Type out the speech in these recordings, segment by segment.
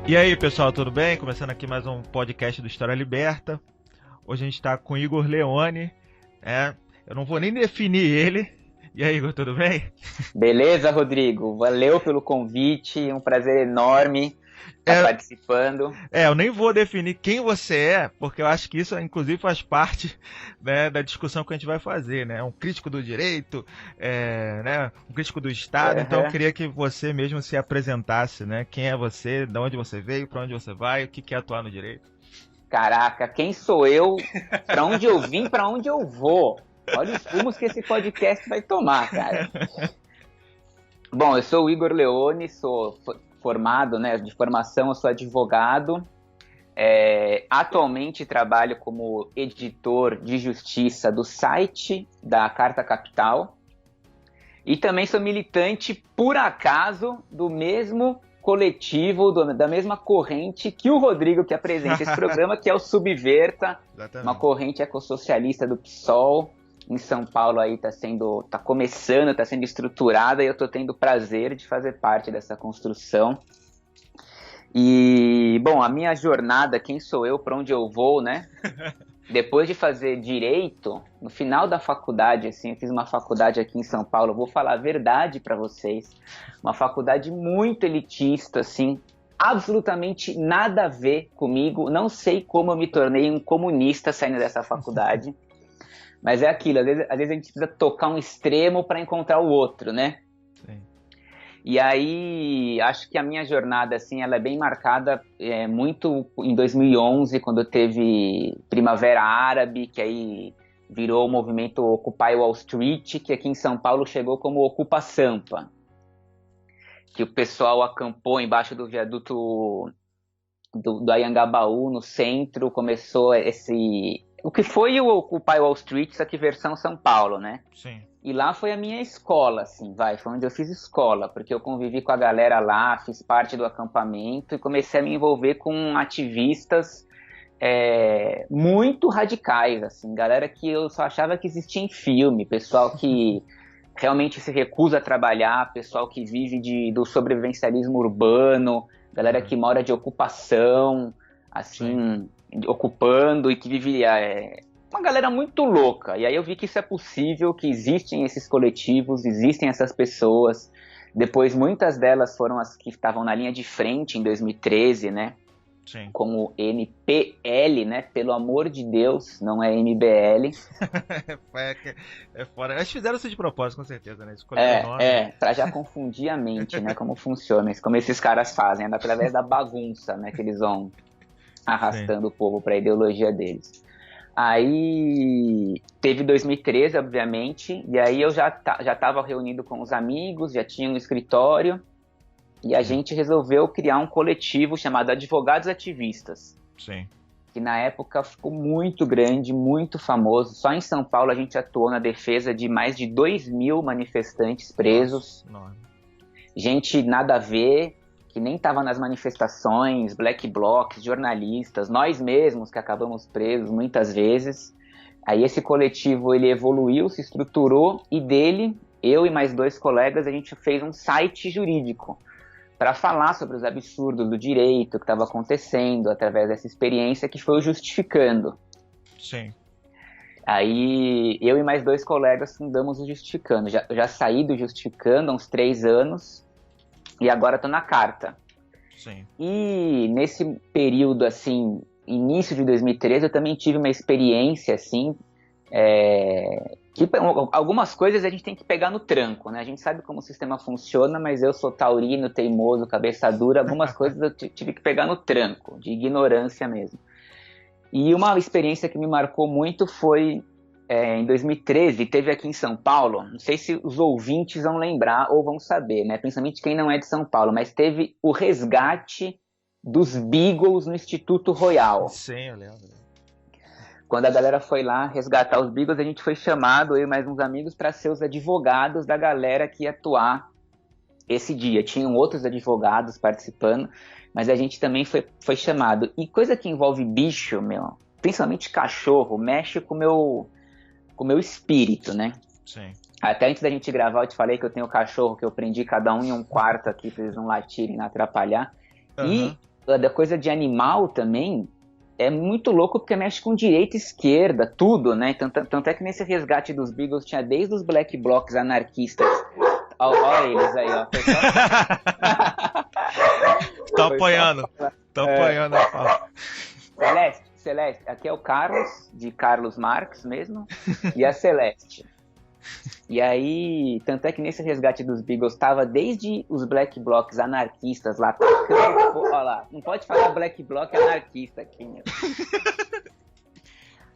E aí, pessoal, tudo bem? Começando aqui mais um podcast do História Liberta. Hoje a gente está com Igor Leone. Eu não vou nem definir ele. E aí, Igor, tudo bem? Beleza, Rodrigo? Valeu pelo convite, um prazer enorme estar É, participando. eu nem vou definir quem você é, porque eu acho que isso, inclusive, faz parte, né, da discussão que a gente vai fazer, né? Um crítico do direito, né, um crítico do Estado. Então, eu Uhum. queria que você mesmo se apresentasse, né? Quem é você, de onde você veio, para onde você vai, o que é atuar no direito. Caraca, quem sou eu? Para onde eu vim, para onde eu vou? Olha os rumos que esse podcast vai tomar, cara. Bom, eu sou o Igor Leone, sou formado, né, de formação, eu sou advogado. Atualmente trabalho como editor de justiça do site da Carta Capital. E também sou militante, por acaso, do mesmo coletivo, da mesma corrente que o Rodrigo, que apresenta esse programa, que é o Subverta, uma Exatamente. corrente ecossocialista do PSOL. Em São Paulo aí tá começando, está sendo estruturada, e eu estou tendo o prazer de fazer parte dessa construção. E, bom, a minha jornada, quem sou eu, para onde eu vou, né? Depois de fazer direito, no final da faculdade, assim, eu fiz uma faculdade aqui em São Paulo, eu vou falar a verdade para vocês, uma faculdade muito elitista, assim, absolutamente nada a ver comigo, não sei como eu me tornei um comunista saindo dessa faculdade, mas é aquilo, às vezes a gente precisa tocar um extremo para encontrar o outro, né? Sim. E aí, acho que a minha jornada, assim, ela é bem marcada muito em 2011, quando teve Primavera Árabe, que aí virou o movimento Occupy Wall Street, que aqui em São Paulo chegou como Ocupa Sampa, que o pessoal acampou embaixo do viaduto do Anhangabaú, no centro, começou o que foi o Occupy Wall Street, só que versão São Paulo, né? Sim. E lá foi a minha escola, assim, foi onde eu fiz escola, porque eu convivi com a galera lá, fiz parte do acampamento e comecei a me envolver com ativistas muito radicais, assim, galera que eu só achava que existia em filme, pessoal que realmente se recusa a trabalhar, pessoal que vive do sobrevivencialismo urbano, galera Uhum. que mora de ocupação, Sim. assim, ocupando e que vive uma galera muito louca. E aí eu vi que isso é possível, que existem esses coletivos, existem essas pessoas. Depois muitas delas foram as que estavam na linha de frente em 2013, né? Sim. Como MPL, né? Pelo amor de Deus, não é MBL. É fora. Eles fizeram isso de propósito, com certeza, né? Escolheram o nome. Pra já confundir a mente, né? Como funciona, como esses caras fazem, é através da bagunça, né? Que eles vão Sim. arrastando o povo para a ideologia deles. Aí teve 2013, obviamente, e aí eu já estava reunido com os amigos, já tinha um escritório, e a Sim. gente resolveu criar um coletivo chamado Advogados Ativistas, Sim. que na época ficou muito grande, muito famoso. Só em São Paulo a gente atuou na defesa de mais de 2.000 manifestantes Nossa, presos, enorme. gente nada a ver, que nem estava nas manifestações, black blocs, jornalistas, nós mesmos que acabamos presos muitas vezes. Aí esse coletivo ele evoluiu, se estruturou e dele, eu e mais 2 colegas, a gente fez um site jurídico para falar sobre os absurdos do direito que estava acontecendo através dessa experiência que foi o Justificando. Sim. Aí eu e mais 2 colegas fundamos o Justificando. Já saí do Justificando há uns 3 anos e agora estou na Carta. Sim. E nesse período, assim, início de 2013, eu também tive uma experiência, assim, que algumas coisas a gente tem que pegar no tranco, né? A gente sabe como o sistema funciona, mas eu sou taurino, teimoso, cabeça dura, algumas coisas eu tive que pegar no tranco, de ignorância mesmo. E uma experiência que me marcou muito foi em 2013, teve aqui em São Paulo, não sei se os ouvintes vão lembrar ou vão saber, né? Principalmente quem não é de São Paulo, mas teve o resgate dos Beagles no Instituto Royal. Sim, eu lembro. Quando a galera foi lá resgatar os Beagles, a gente foi chamado, eu e mais uns amigos, para ser os advogados da galera que ia atuar esse dia. Tinham outros advogados participando, mas a gente também foi chamado. E coisa que envolve bicho, meu, principalmente cachorro, mexe com o meu espírito, né? Sim. Até antes da gente gravar, eu te falei que eu tenho cachorro, que eu prendi cada um em um quarto aqui pra eles não latirem, não atrapalhar. Aham. E da coisa de animal também é muito louco porque mexe com direita e esquerda, tudo, né? Tanto é que nesse resgate dos Beagles tinha desde os Black Blocs anarquistas. Olha eles aí, ó. Tô apoiando. Tô apoiando a pauta. Celeste, aqui é o Carlos, de Carlos Marx mesmo, e a Celeste. E aí, tanto é que nesse resgate dos Beagles tava desde os Black Blocs anarquistas lá, tacando, olha lá, não pode falar Black Bloc anarquista aqui, meu.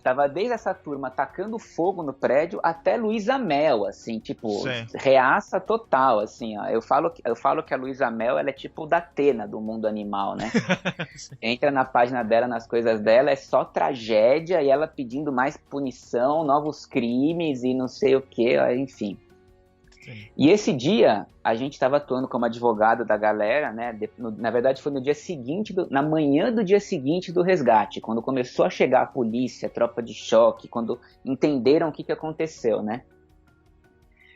Tava desde essa turma tacando fogo no prédio até Luísa Mel, assim, tipo, sim, reaça total, assim, ó. Eu falo que a Luísa Mel, ela é tipo da Atena do mundo animal, né? Entra na página dela, nas coisas dela, é só tragédia e ela pedindo mais punição, novos crimes e não sei o que, enfim. Sim. E esse dia, a gente estava atuando como advogado da galera, né? Na verdade, foi no dia seguinte, na manhã do dia seguinte do resgate, quando começou a chegar a polícia, a tropa de choque, quando entenderam o que aconteceu, né?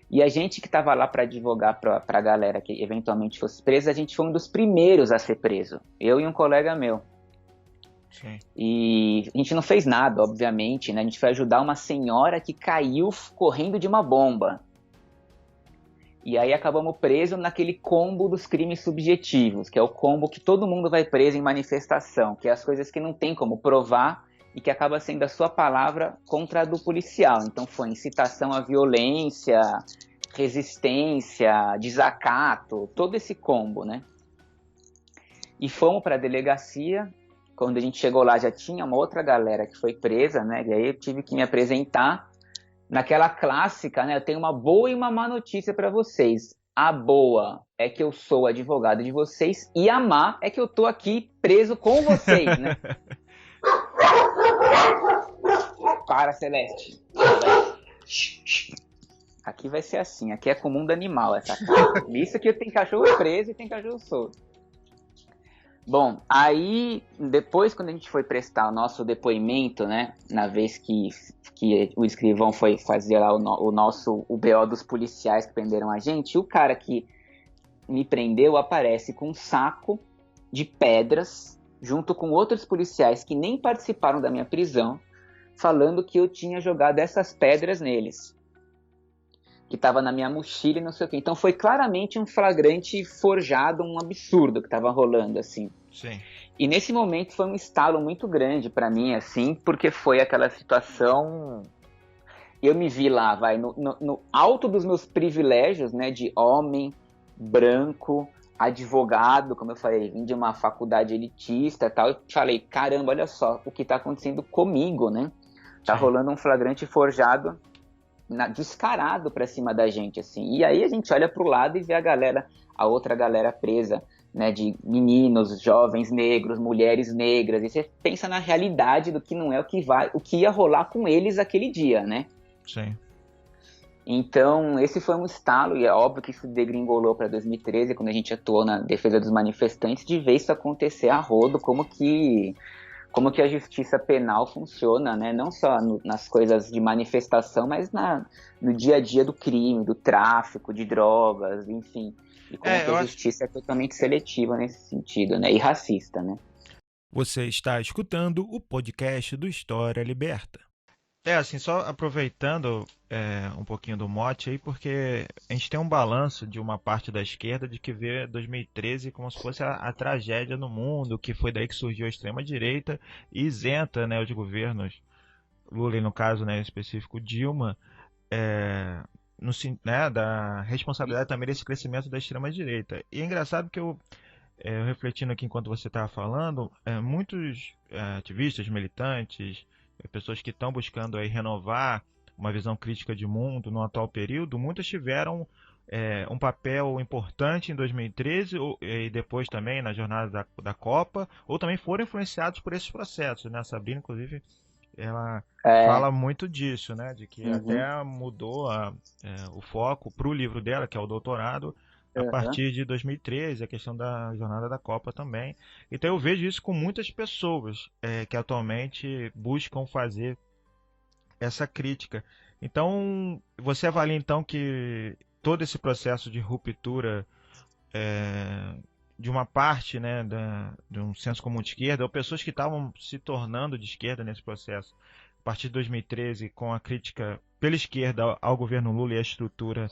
E a gente que estava lá para advogar para a galera que eventualmente fosse presa, a gente foi um dos primeiros a ser preso. Eu e um colega meu. Sim. E a gente não fez nada, obviamente, né? A gente foi ajudar uma senhora que caiu correndo de uma bomba. E aí acabamos presos naquele combo dos crimes subjetivos, que é o combo que todo mundo vai preso em manifestação, que é as coisas que não tem como provar e que acaba sendo a sua palavra contra a do policial. Então foi incitação à violência, resistência, desacato, todo esse combo, né? E fomos para a delegacia. Quando a gente chegou lá já tinha uma outra galera que foi presa, né? E aí eu tive que me apresentar. Naquela clássica, né? Eu tenho uma boa e uma má notícia para vocês. A boa é que eu sou advogado de vocês e a má é que eu tô aqui preso com vocês, né? Para, Celeste. Aqui vai ser assim, aqui é com o mundo animal essa casa. Isso que tem cachorro preso e tem cachorro solto. Bom, aí depois quando a gente foi prestar o nosso depoimento, né, na vez que o escrivão foi fazer lá o BO dos policiais que prenderam a gente, o cara que me prendeu aparece com um saco de pedras junto com outros policiais que nem participaram da minha prisão, falando que eu tinha jogado essas pedras neles, que estava na minha mochila e não sei o quê. Então foi claramente um flagrante forjado, um absurdo que estava rolando, assim. Sim. E nesse momento foi um estalo muito grande para mim, assim, porque foi aquela situação... Eu me vi lá, no alto dos meus privilégios, né, de homem, branco, advogado, como eu falei, vim de uma faculdade elitista e tal, e falei, caramba, olha só o que tá acontecendo comigo, né? Tá Sim. rolando um flagrante forjado, descarado pra cima da gente, assim. E aí a gente olha pro lado e vê a outra galera presa, né, de meninos, jovens negros, mulheres negras, e você pensa na realidade do que não é o que ia rolar com eles aquele dia, né? Sim. Então, esse foi um estalo, e é óbvio que isso degringolou para 2013, quando a gente atuou na defesa dos manifestantes, de ver isso acontecer a rodo, como que a justiça penal funciona, né? Não só nas coisas de manifestação, mas no dia a dia do crime, do tráfico, de drogas, enfim. E como que a justiça é totalmente seletiva nesse sentido, né? E racista, né? Você está escutando o podcast do História Liberta. Assim, só aproveitando um pouquinho do mote aí, porque a gente tem um balanço de uma parte da esquerda de que vê 2013 como se fosse a tragédia no mundo, que foi daí que surgiu a extrema-direita e isenta, né, os governos, Lula no caso, né, em específico Dilma, né, da responsabilidade também desse crescimento da extrema-direita. E é engraçado que eu refletindo aqui enquanto você estava falando, muitos ativistas, militantes, pessoas que estão buscando aí renovar uma visão crítica de mundo no atual período, muitas tiveram um papel importante em 2013 e depois também na jornada da Copa, ou também foram influenciados por esses processos, né? A Sabrina, inclusive, ela fala muito disso, né? De que até mudou o foco para o livro dela, que é o doutorado, a partir de 2013, a questão da jornada da Copa também. Então eu vejo isso com muitas pessoas que atualmente buscam fazer essa crítica. Então, você avalia então que todo esse processo de ruptura de uma parte, né, de um senso comum de esquerda, ou pessoas que estavam se tornando de esquerda nesse processo, a partir de 2013, com a crítica pela esquerda ao governo Lula e à estrutura,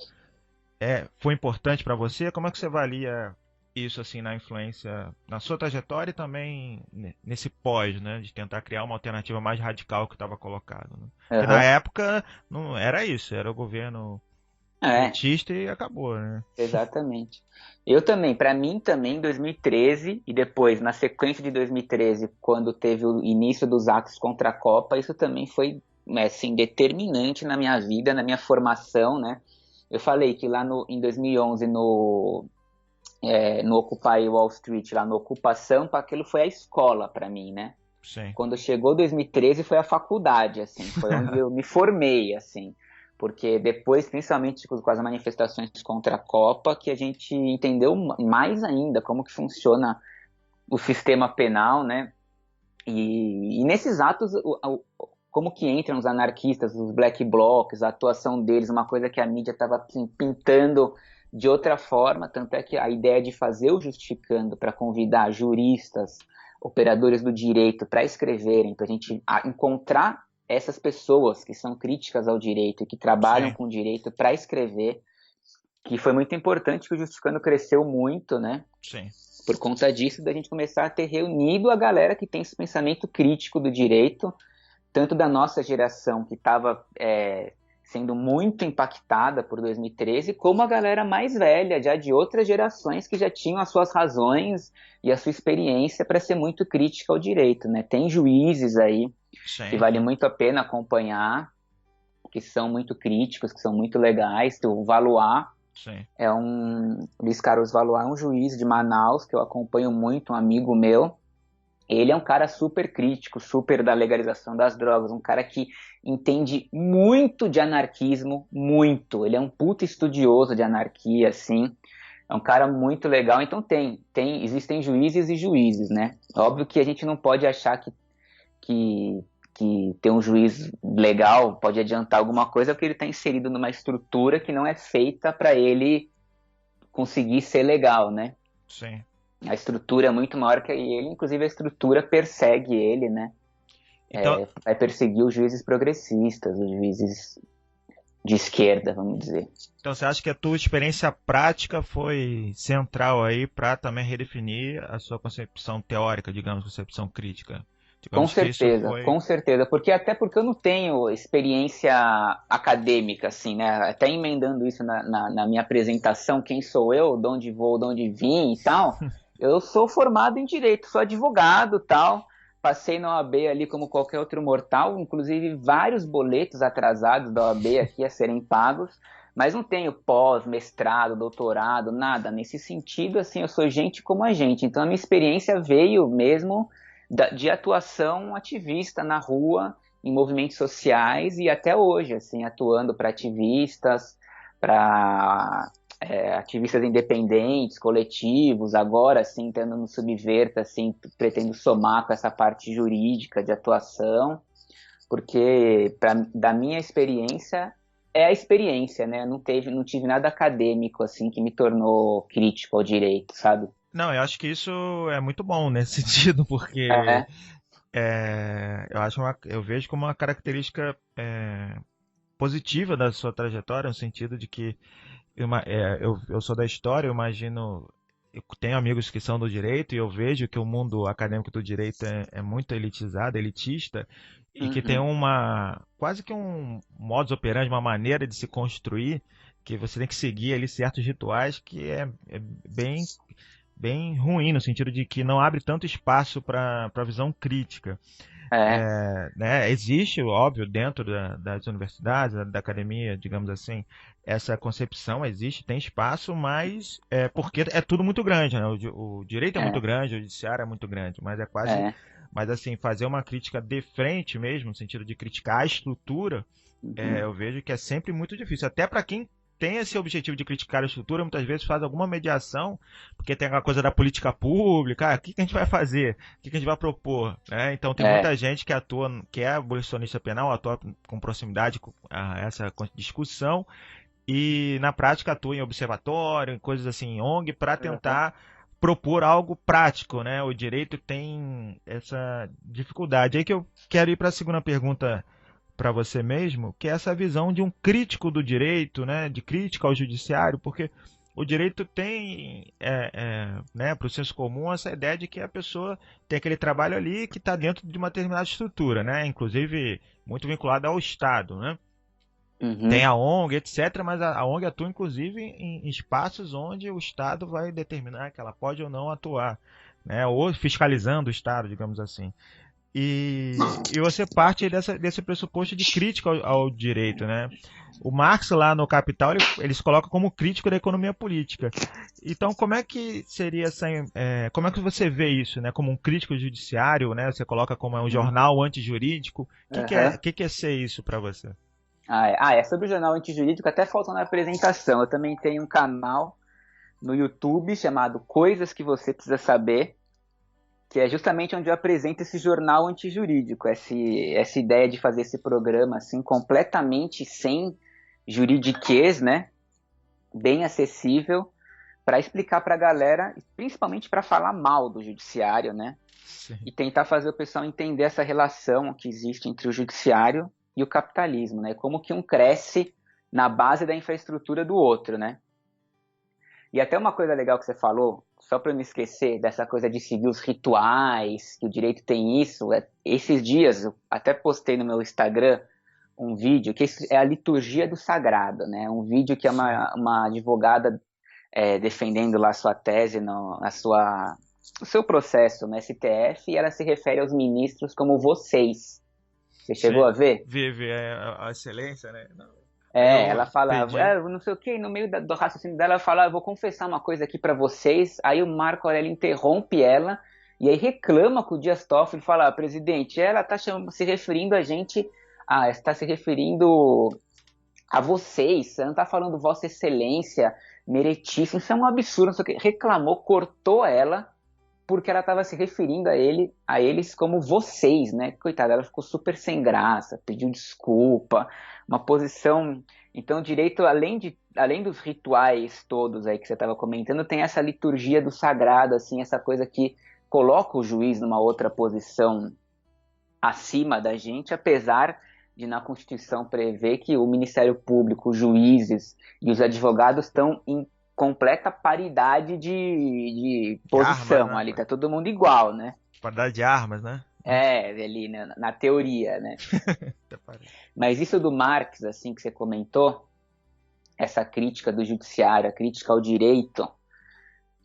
foi importante para você? Como é que você avalia isso assim na influência, na sua trajetória e também nesse pós, né, de tentar criar uma alternativa mais radical que estava colocado, né? Porque na Aham. época não era isso, era o governo É, petista e acabou, né? exatamente. Eu também, para mim também, 2013 e depois, na sequência de 2013, quando teve o início dos atos contra a Copa, isso também foi, assim, determinante na minha vida, na minha formação, né? Eu falei que lá em 2011, no Occupy Wall Street, lá no Ocupação, aquilo foi a escola para mim, né? Sim. Quando chegou 2013 foi a faculdade, assim, foi onde eu me formei, assim, porque depois, principalmente com as manifestações contra a Copa, que a gente entendeu mais ainda como que funciona o sistema penal, né? E nesses atos, como que entram os anarquistas, os black blocs, a atuação deles, uma coisa que a mídia estava assim, pintando de outra forma, tanto é que a ideia de fazer o Justificando para convidar juristas, operadores do direito para escreverem, para a gente encontrar essas pessoas que são críticas ao direito e que trabalham Sim, com o direito para escrever, que foi muito importante, que o Justificando cresceu muito, né? sim. Por conta disso, da gente começar a ter reunido a galera que tem esse pensamento crítico do direito, tanto da nossa geração que estava sendo muito impactada por 2013, como a galera mais velha, já de outras gerações que já tinham as suas razões e a sua experiência para ser muito crítica ao direito, né? Tem juízes aí que Sim, vale muito a pena acompanhar, que são muito críticos, que são muito legais. O Valois sim. Luiz Carlos Valois é um juiz de Manaus que eu acompanho muito, um amigo meu. Ele é um cara super crítico, super da legalização das drogas, um cara que entende muito de anarquismo, muito. Ele é um puta estudioso de anarquia, assim. É um cara muito legal. Então existem juízes e juízes, né? Óbvio que a gente não pode achar que, que ter um juiz legal pode adiantar alguma coisa, porque ele está inserido numa estrutura que não é feita para ele conseguir ser legal, né? Sim. A estrutura é muito maior que ele, inclusive a estrutura persegue ele, né? Então, Vai perseguir os juízes progressistas, os juízes de esquerda, vamos dizer. então você acha que a tua experiência prática foi central aí para também redefinir a sua concepção teórica, digamos, concepção crítica? Digamos que isso foi. Com certeza, porque até porque eu não tenho experiência acadêmica, assim, né? Até emendando isso na minha apresentação, quem sou eu, de onde vou, de onde vim e tal, eu sou formado em Direito, sou advogado tal, passei na OAB ali como qualquer outro mortal, inclusive vários boletos atrasados da OAB aqui a serem pagos, mas não tenho pós, mestrado, doutorado, nada. Nesse sentido, assim, eu sou gente como a gente, então a minha experiência veio mesmo de atuação ativista na rua, em movimentos sociais e até hoje, assim, atuando para ativistas, para ativistas independentes, coletivos, agora, assim, entrando no Subverta, assim, pretendo somar com essa parte jurídica de atuação, porque da minha experiência é a experiência, né? Não tive nada acadêmico, assim, que me tornou crítico ao direito, sabe? Não, eu acho que isso é muito bom nesse sentido, porque É, eu vejo como uma característica positiva da sua trajetória, no sentido de que eu sou da história, eu imagino, eu tenho amigos que são do direito e eu vejo que o mundo acadêmico do direito é muito elitizado, elitista, e que tem uhum, quase que um modus operandi, uma maneira de se construir, que você tem que seguir ali certos rituais que é bem ruim, no sentido de que não abre tanto espaço para a visão crítica. é. Né, existe, óbvio, dentro das universidades, da academia, digamos assim, essa concepção existe, tem espaço, mas porque é tudo muito grande, né? O direito é muito É, grande, o judiciário é muito grande, mas é quase, é. mas assim, fazer uma crítica de frente mesmo, no sentido de criticar a estrutura, Uhum. eu vejo que é sempre muito difícil, até para quem tem esse objetivo de criticar a estrutura, muitas vezes faz alguma mediação, porque tem aquela coisa da política pública, o que a gente vai fazer? O que a gente vai propor? Né? Então tem É, muita gente que atua, que é abolicionista penal, atua com proximidade a essa discussão, e na prática atua em observatório, em coisas assim, em ONG, para uhum. tentar propor algo prático, né? O direito tem essa dificuldade. Aí que eu quero ir para a segunda pergunta para você mesmo, que é essa visão de um crítico do direito, né? De crítica ao judiciário, porque o direito tem, né, para o senso comum, essa ideia de que a pessoa tem aquele trabalho ali que está dentro de uma determinada estrutura, né? Inclusive muito vinculada ao Estado, né? Tem Uhum. a ONG, etc., mas a ONG atua inclusive em espaços onde o Estado vai determinar que ela pode ou não atuar, né? Ou fiscalizando o Estado, digamos assim. E você parte desse pressuposto de crítica ao direito, né? O Marx lá no Capital ele se coloca como crítico da economia política. Então como é que seria como é que você vê isso, né? Como um crítico judiciário, né? Você coloca como um jornal antijurídico. Aham. Que é ser isso para você? É sobre o jornal antijurídico, até faltou na apresentação. Eu também tenho um canal no YouTube chamado Coisas que Você Precisa Saber, que é justamente onde eu apresento esse jornal antijurídico, essa ideia de fazer esse programa assim completamente sem juridiquês, né? Bem acessível para explicar para a galera, principalmente para falar mal do judiciário, né? Sim. E tentar fazer o pessoal entender essa relação que existe entre o judiciário e o capitalismo, né? Como que um cresce na base da infraestrutura do outro, né? E até uma coisa legal que você falou, só para eu não esquecer dessa coisa de seguir os rituais, que o direito tem isso. Esses dias eu até postei no meu Instagram um vídeo que é a liturgia do sagrado, né? Um vídeo que é Sim. uma advogada defendendo lá sua tese no seu processo no STF, e ela se refere aos ministros como vocês. Você chegou Sim. a ver? Vive a excelência, né? Não. Aí Ela eu fala, pedi. não sei o que, no meio do raciocínio dela, ela fala, eu vou confessar uma coisa aqui pra vocês. Aí o Marco Aurélio interrompe ela e aí reclama com o Dias Toffoli e fala, presidente, ela tá se referindo a gente, está se referindo a vocês, você não tá falando Vossa Excelência, Meretíssimo, isso é um absurdo, não sei o que. Reclamou, cortou ela porque ela estava se referindo a eles como vocês, né? Coitada, ela ficou super sem graça, pediu desculpa, uma posição. Então, o direito, além dos rituais todos aí que você estava comentando, tem essa liturgia do sagrado, assim, essa coisa que coloca o juiz numa outra posição acima da gente, apesar de na Constituição prever que o Ministério Público, os juízes e os advogados estão em completa paridade de De armas, posição né? ali, tá todo mundo igual, né? Quantidade de armas, né? Ali na teoria, né? Até parece. Mas isso do Marx, assim, que você comentou, essa crítica do judiciário, a crítica ao direito,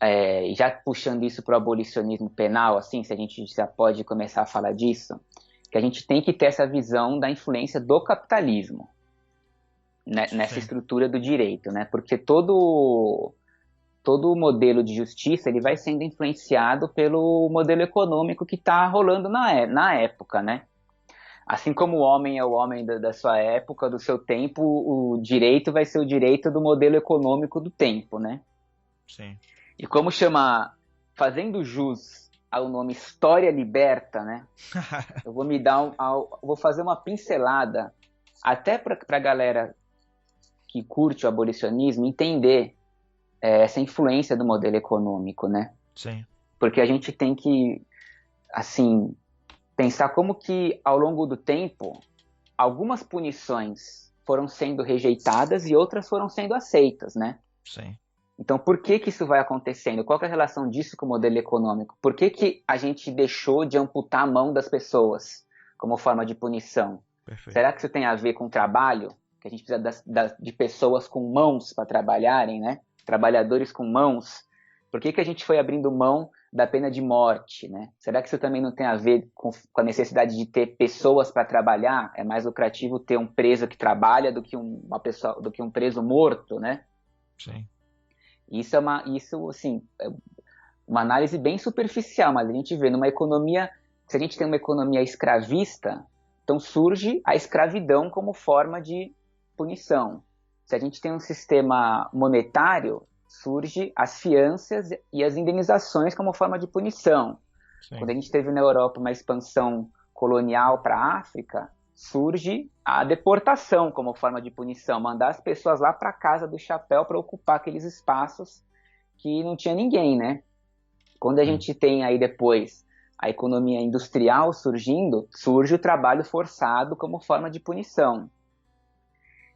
e já puxando isso para o abolicionismo penal, assim, se a gente já pode começar a falar disso, que a gente tem que ter essa visão da influência do capitalismo, né, nessa Sim, estrutura do direito, né? Porque todo o modelo de justiça ele vai sendo influenciado pelo modelo econômico que está rolando na época, né? Assim como o homem é o homem da sua época, do seu tempo, o direito vai ser o direito do modelo econômico do tempo, né? sim. E como chama, fazendo jus ao nome História Liberta, né? Eu vou vou fazer uma pincelada até para a galera que curte o abolicionismo entender essa influência do modelo econômico, né? Sim, Porque a gente tem que, assim, pensar como que ao longo do tempo algumas punições foram sendo rejeitadas e outras foram sendo aceitas, né? sim. Então, por que que isso vai acontecendo? Qual que é a relação disso com o modelo econômico? Por que que a gente deixou de amputar a mão das pessoas como forma de punição? Perfeito. Será que isso tem a ver com o trabalho? Que a gente precisa de pessoas com mãos para trabalharem, né? Trabalhadores com mãos. Por que que a gente foi abrindo mão da pena de morte, né? Será que isso também não tem a ver com a necessidade de ter pessoas para trabalhar? É mais lucrativo ter um preso que trabalha do que do que um preso morto, né? Sim, Isso assim, é uma análise bem superficial, mas a gente vê numa economia, se a gente tem uma economia escravista, então surge a escravidão como forma de punição. Se a gente tem um sistema monetário, surge as fianças e as indenizações como forma de punição. Quando sim. a gente teve na Europa uma expansão colonial para a África, surge a deportação como forma de punição, mandar as pessoas lá para a casa do chapéu para ocupar aqueles espaços que não tinha ninguém, né? Quando a gente tem aí depois a economia industrial surgindo, surge o trabalho forçado como forma de punição.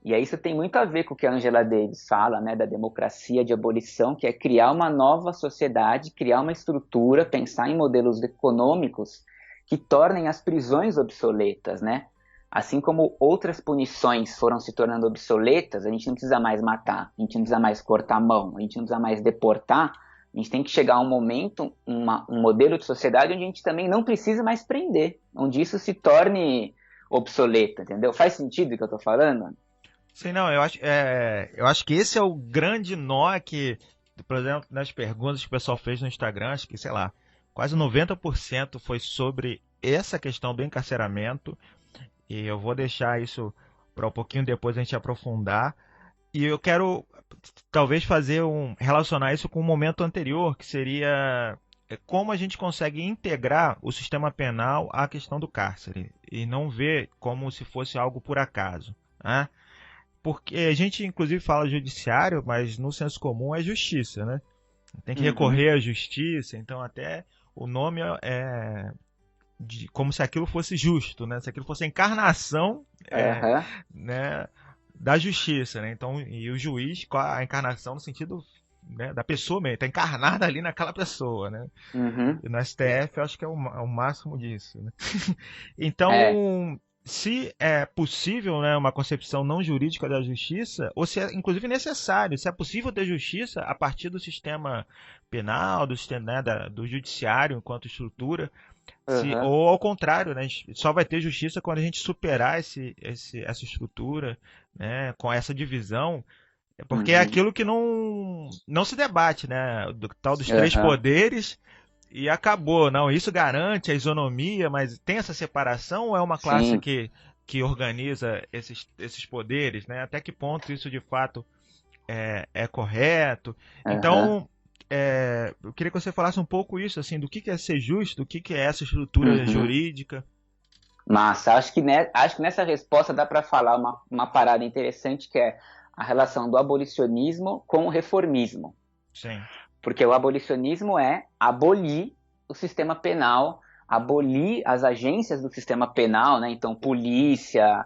E aí isso tem muito a ver com o que a Angela Davis fala, né, da democracia de abolição, que é criar uma nova sociedade, criar uma estrutura, pensar em modelos econômicos que tornem as prisões obsoletas, né? Assim como outras punições foram se tornando obsoletas, a gente não precisa mais matar, a gente não precisa mais cortar a mão, a gente não precisa mais deportar, a gente tem que chegar a um momento, um modelo de sociedade onde a gente também não precisa mais prender, onde isso se torne obsoleto, entendeu? Faz sentido o que eu estou falando? Sim, não, eu acho que esse é o grande nó que, por exemplo, nas perguntas que o pessoal fez no Instagram, acho que, sei lá, quase 90% foi sobre essa questão do encarceramento, e eu vou deixar isso para um pouquinho depois a gente aprofundar. E eu quero talvez relacionar isso com o momento anterior, que seria como a gente consegue integrar o sistema penal à questão do cárcere e não ver como se fosse algo por acaso, né? Porque a gente inclusive fala judiciário, mas no senso comum é justiça, né? Tem que Uhum. recorrer à justiça, então até o nome é como se aquilo fosse justo, né? Se aquilo fosse a encarnação, Aham. né, da justiça, né? Então, e o juiz com a encarnação no sentido, né, da pessoa mesmo, está encarnada ali naquela pessoa, né? Uhum. E no STF eu acho que é o máximo disso, né? É. Então, se é possível, né, uma concepção não jurídica da justiça, ou se é inclusive necessário, se é possível ter justiça a partir do sistema penal, do sistema, né, do judiciário enquanto estrutura, Aham. ou ao contrário, né, a gente só vai ter justiça quando a gente superar essa estrutura, né, com essa divisão, porque é Uhum. aquilo que não se debate, né, do tal dos três Aham. poderes e acabou. Não, isso garante a isonomia, mas tem essa separação ou é uma classe Sim. que organiza esses poderes, né? Até que ponto isso de fato é correto? Aham. Então, eu queria que você falasse um pouco isso, assim, do que é ser justo, do que é essa estrutura Uhum. jurídica. Massa. Acho que nessa resposta dá para falar uma parada interessante que é a relação do abolicionismo com o reformismo. Sim. Porque o abolicionismo é abolir o sistema penal, abolir as agências do sistema penal, né? Então, polícia,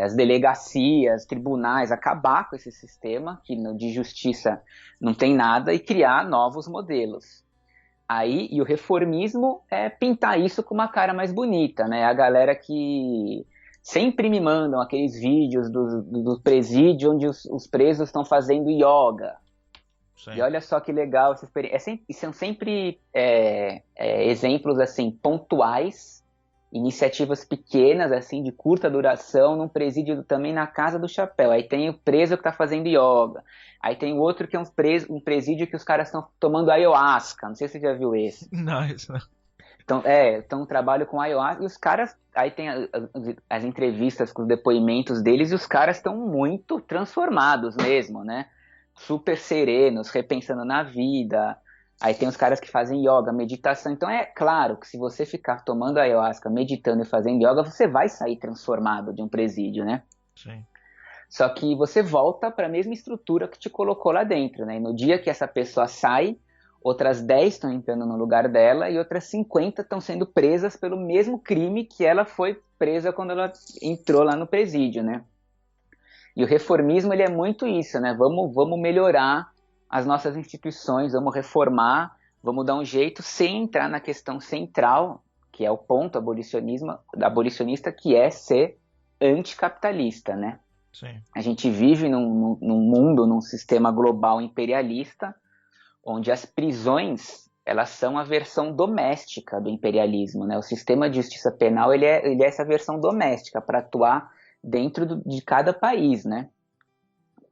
as delegacias, tribunais, acabar com esse sistema que de justiça não tem nada e criar novos modelos. Aí, e o reformismo é pintar isso com uma cara mais bonita, né? A galera que sempre me mandam aqueles vídeos do presídio onde os presos estão fazendo yoga. E Sim. olha só que legal essa experiência. São sempre exemplos assim pontuais, iniciativas pequenas, assim, de curta duração, num presídio também na Casa do Chapéu. Aí tem o preso que está fazendo yoga. Aí tem o outro que é um presídio que os caras estão tomando ayahuasca. Não sei se você já viu esse. Não, isso não. Então trabalho com ayahuasca e os caras. Aí tem as entrevistas com os depoimentos deles e os caras estão muito transformados mesmo, né? Super serenos, repensando na vida. Aí tem os caras que fazem yoga, meditação. Então é claro que se você ficar tomando ayahuasca, meditando e fazendo yoga, você vai sair transformado de um presídio, né? Sim. Só que você volta para a mesma estrutura que te colocou lá dentro, né? E no dia que essa pessoa sai, outras 10 estão entrando no lugar dela e outras 50 estão sendo presas pelo mesmo crime que ela foi presa quando ela entrou lá no presídio, né? E o reformismo, ele é muito isso, né? Vamos melhorar as nossas instituições, vamos reformar, vamos dar um jeito sem entrar na questão central, que é o ponto abolicionista, que é ser anticapitalista, né? Sim. A gente vive num mundo, num sistema global imperialista, onde as prisões elas são a versão doméstica do imperialismo, né? O sistema de justiça penal ele é essa versão doméstica para atuar dentro de cada país, né?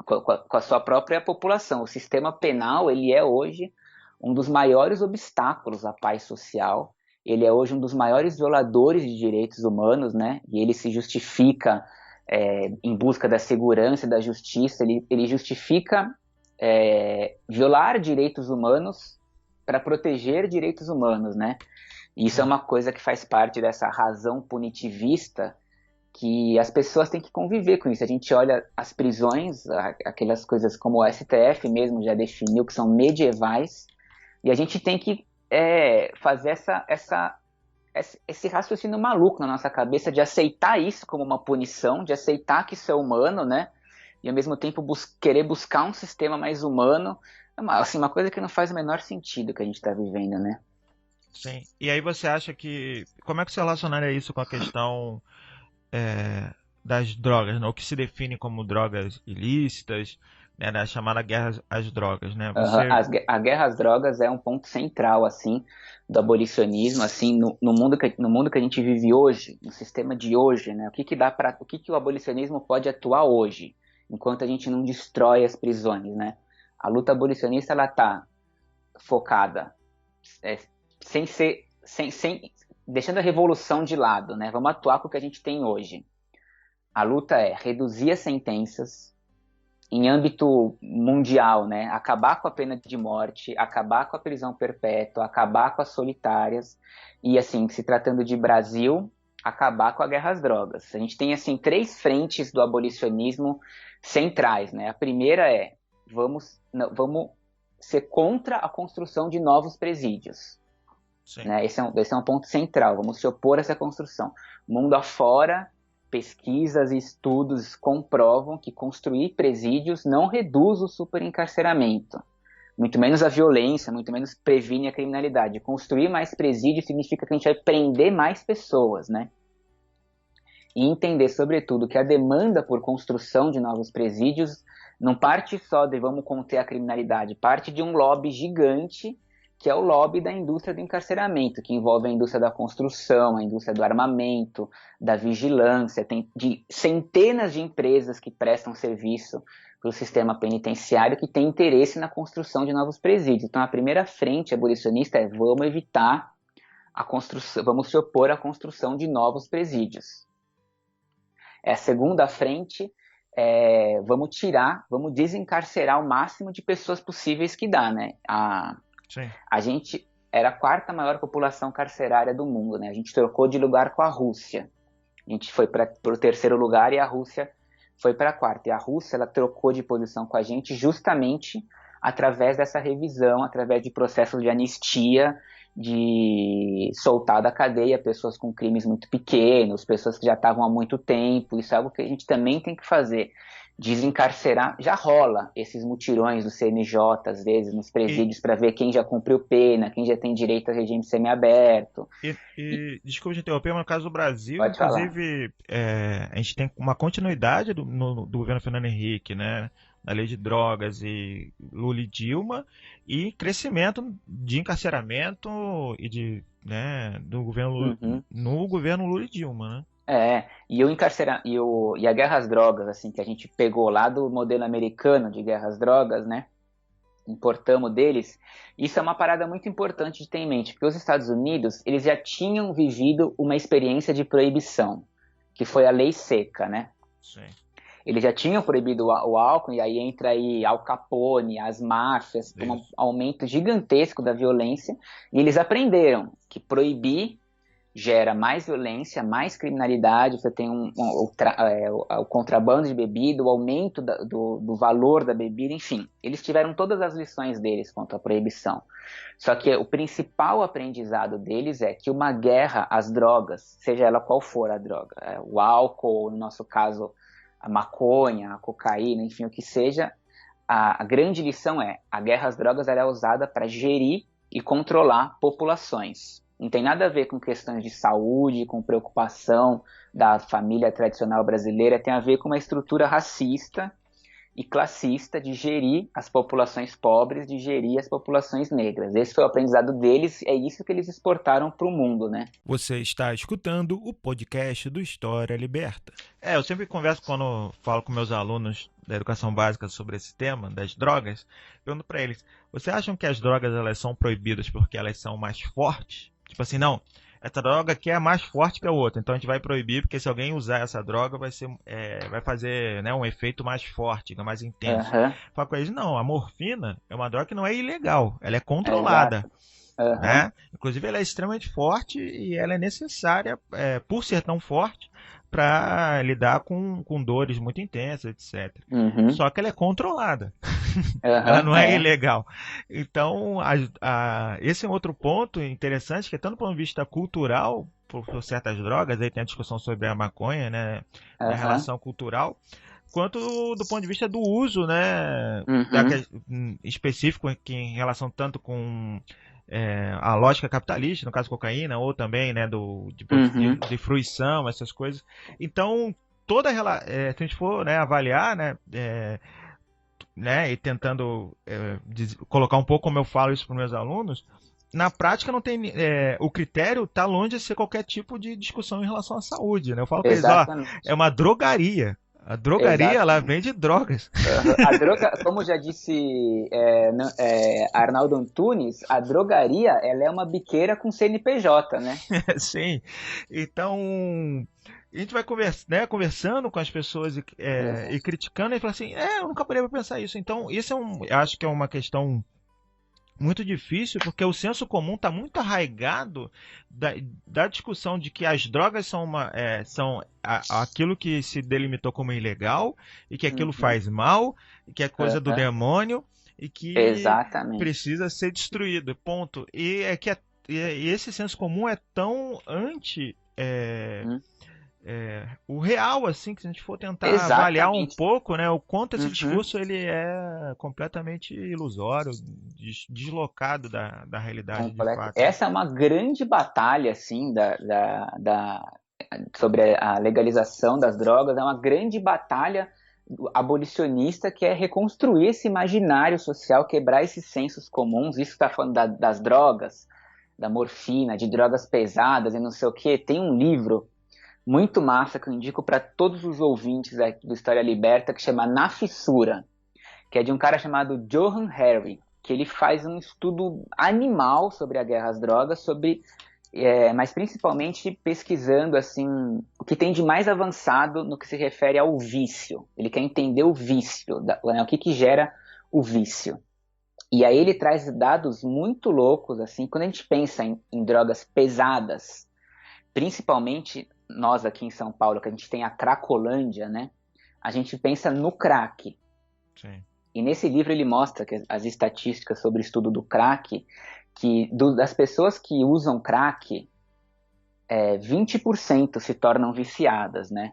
Com a sua própria população. O sistema penal ele é hoje um dos maiores obstáculos à paz social. Ele é hoje um dos maiores violadores de direitos humanos, né? E ele se justifica em busca da segurança e da justiça. Ele justifica violar direitos humanos para proteger direitos humanos, né? E isso é Sim. uma coisa que faz parte dessa razão punitivista que as pessoas têm que conviver com isso. A gente olha as prisões, aquelas coisas como o STF mesmo já definiu que são medievais, E a gente tem que fazer esse raciocínio maluco na nossa cabeça de aceitar isso como uma punição, de aceitar que isso é humano, né? E ao mesmo tempo querer buscar um sistema mais humano. Assim, uma coisa que não faz o menor sentido que a gente está vivendo, né? Sim. E aí você acha que. Como é que você relacionaria isso com a questão das drogas, né? O que se define como drogas ilícitas, né? Da chamada guerra às drogas, né? Você. A guerra às drogas é um ponto central, assim, do abolicionismo, assim, no mundo que a gente vive hoje, no sistema de hoje, né? O que que o abolicionismo pode atuar hoje, enquanto a gente não destrói as prisões, né? A luta abolicionista, ela tá focada, é, deixando a revolução de lado, né? Vamos atuar com o que a gente tem hoje. A luta é reduzir as sentenças, em âmbito mundial, né? Acabar com a pena de morte, acabar com a prisão perpétua, acabar com as solitárias e, assim, se tratando de Brasil, acabar com a guerra às drogas. A gente tem, assim, 3 frentes do abolicionismo centrais, né? A primeira vamos ser contra a construção de novos presídios. Né? Esse é um ponto central, vamos se opor a essa construção. Mundo afora, pesquisas e estudos comprovam que construir presídios não reduz o superencarceramento, muito menos a violência, muito menos previne a criminalidade. Construir mais presídios significa que a gente vai prender mais pessoas, né? E entender, sobretudo, que a demanda por construção de novos presídios não parte só de vamos conter a criminalidade, parte de um lobby gigante, que é o lobby da indústria do encarceramento, que envolve a indústria da construção, a indústria do armamento, da vigilância, tem de centenas de empresas que prestam serviço para o sistema penitenciário que tem interesse na construção de novos presídios. Então, a primeira frente abolicionista é vamos evitar a construção, vamos se opor à construção de novos presídios. A segunda frente vamos desencarcerar o máximo de pessoas possíveis que dá, né? Sim. A gente era a 4ª maior população carcerária do mundo, né? A gente trocou de lugar com a Rússia. A gente foi para o 3º lugar e a Rússia foi para a 4ª. E a Rússia, ela trocou de posição com a gente justamente através dessa revisão, através de processos de anistia, de soltar da cadeia pessoas com crimes muito pequenos, pessoas que já estavam há muito tempo. Isso é algo que a gente também tem que fazer. Desencarcerar, já rola esses mutirões do CNJ, às vezes, nos presídios, para ver quem já cumpriu pena, quem já tem direito a regime semiaberto. Desculpa te interromper, mas no caso do Brasil, Pode inclusive, a gente tem uma continuidade do governo Fernando Henrique, né? Na lei de drogas e Lula e Dilma, e crescimento de encarceramento e do governo no governo Lula e Dilma, né? E a guerra às drogas, assim, que a gente pegou lá do modelo americano de guerra às drogas, né? Importamos deles. Isso é uma parada muito importante de ter em mente, porque os Estados Unidos, eles já tinham vivido uma experiência de proibição, que foi a lei seca, né? Sim. Eles já tinham proibido o álcool, e aí entra aí Al Capone, as máfias, um aumento gigantesco da violência, e eles aprenderam que proibir gera mais violência, mais criminalidade, você tem o contrabando de bebida, o aumento do valor da bebida, enfim. Eles tiveram todas as lições deles quanto à proibição. Só que o principal aprendizado deles é que uma guerra às drogas, seja ela qual for a droga, o álcool, no nosso caso, a maconha, a cocaína, enfim, o que seja, a grande lição a guerra às drogas ela é usada para gerir e controlar populações. Não tem nada a ver com questões de saúde, com preocupação da família tradicional brasileira, tem a ver com uma estrutura racista e classista de gerir as populações pobres, de gerir as populações negras. Esse foi o aprendizado deles, é isso que eles exportaram para o mundo, né? Você está escutando o podcast do História Liberta. Eu sempre converso quando falo com meus alunos da educação básica sobre esse tema, das drogas, pergunto para eles, vocês acham que as drogas elas são proibidas porque elas são mais fortes? Tipo assim, não, essa droga aqui é mais forte que a outra, então a gente vai proibir, porque se alguém usar essa droga vai fazer um efeito mais forte, mais intenso. Fala com eles, não, a morfina é uma droga que não é ilegal, ela é controlada. Né? Inclusive ela é extremamente forte e ela é necessária, por ser tão forte, para lidar com dores muito intensas, etc. Uhum. Só que ela é controlada. Ela Aham, não é ilegal. Então, esse é um outro ponto interessante, que tanto do ponto de vista cultural, por certas drogas, aí tem a discussão sobre a maconha, né, na aham, relação cultural, quanto do ponto de vista do uso, né, uhum, específico em relação tanto com a lógica capitalista, no caso cocaína, ou também, né, uhum. de fruição, essas coisas. Então, se a gente for, né, avaliar, né, e tentando colocar um pouco como eu falo isso para os meus alunos, na prática não tem o critério está longe de ser qualquer tipo de discussão em relação à saúde, né? Eu falo para eles, ó, é Exatamente. uma drogaria. A drogaria ela Exatamente. vende drogas. Aham. A droga, como já disse Arnaldo Antunes, a drogaria ela é uma biqueira com CNPJ, né? Sim. Então, a gente vai conversando com as pessoas e criticando e fala assim, eu nunca parei para pensar isso. Então, isso eu acho que é uma questão muito difícil, porque o senso comum está muito arraigado da discussão de que as drogas são aquilo que se delimitou como ilegal e que aquilo Uhum. faz mal e que é coisa do Aham. demônio e que Exatamente. precisa ser destruído, ponto. E esse senso comum é tão anti Uhum. o real, assim, que se a gente for tentar avaliar um Exatamente. pouco, né, o quanto esse Uhum. discurso ele é completamente ilusório, deslocado da realidade de Completo. fato, né? Essa é uma grande batalha, assim, sobre a legalização das drogas, é uma grande batalha abolicionista que é reconstruir esse imaginário social, quebrar esses sensos comuns. Isso está falando das drogas, da morfina, de drogas pesadas e não sei o quê. Tem um livro muito massa que eu indico para todos os ouvintes do História Liberta que chama Na Fissura, que é de um cara chamado Johan Hari, que ele faz um estudo animal sobre a guerra às drogas, mas principalmente pesquisando assim o que tem de mais avançado no que se refere ao vício. Ele quer entender o vício, né, o que gera o vício. E aí ele traz dados muito loucos, assim, quando a gente pensa em drogas pesadas, principalmente nós aqui em São Paulo, que a gente tem a Cracolândia, né? A gente pensa no crack. Sim, E nesse livro ele mostra que as estatísticas sobre o estudo do crack, das pessoas que usam crack, 20% se tornam viciadas, né?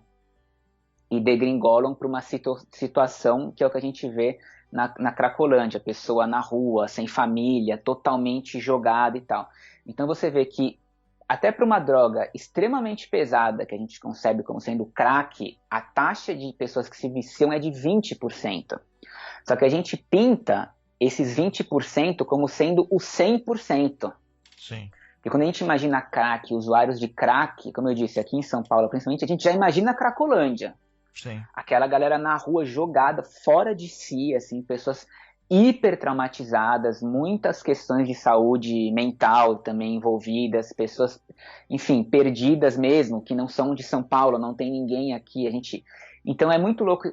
E degringolam para uma situação que é o que a gente vê na Cracolândia, a pessoa na rua, sem família, totalmente jogada e tal. Então você vê que até para uma droga extremamente pesada, que a gente concebe como sendo crack, a taxa de pessoas que se viciam é de 20%. Só que a gente pinta esses 20% como sendo o 100%. sim, E quando a gente imagina crack, usuários de crack, como eu disse, aqui em São Paulo principalmente, a gente já imagina a Cracolândia. sim, Aquela galera na rua jogada, fora de si, assim, pessoas hiper traumatizadas, muitas questões de saúde mental também envolvidas, pessoas, enfim, perdidas mesmo, que não são de São Paulo, não tem ninguém aqui. Então é muito louco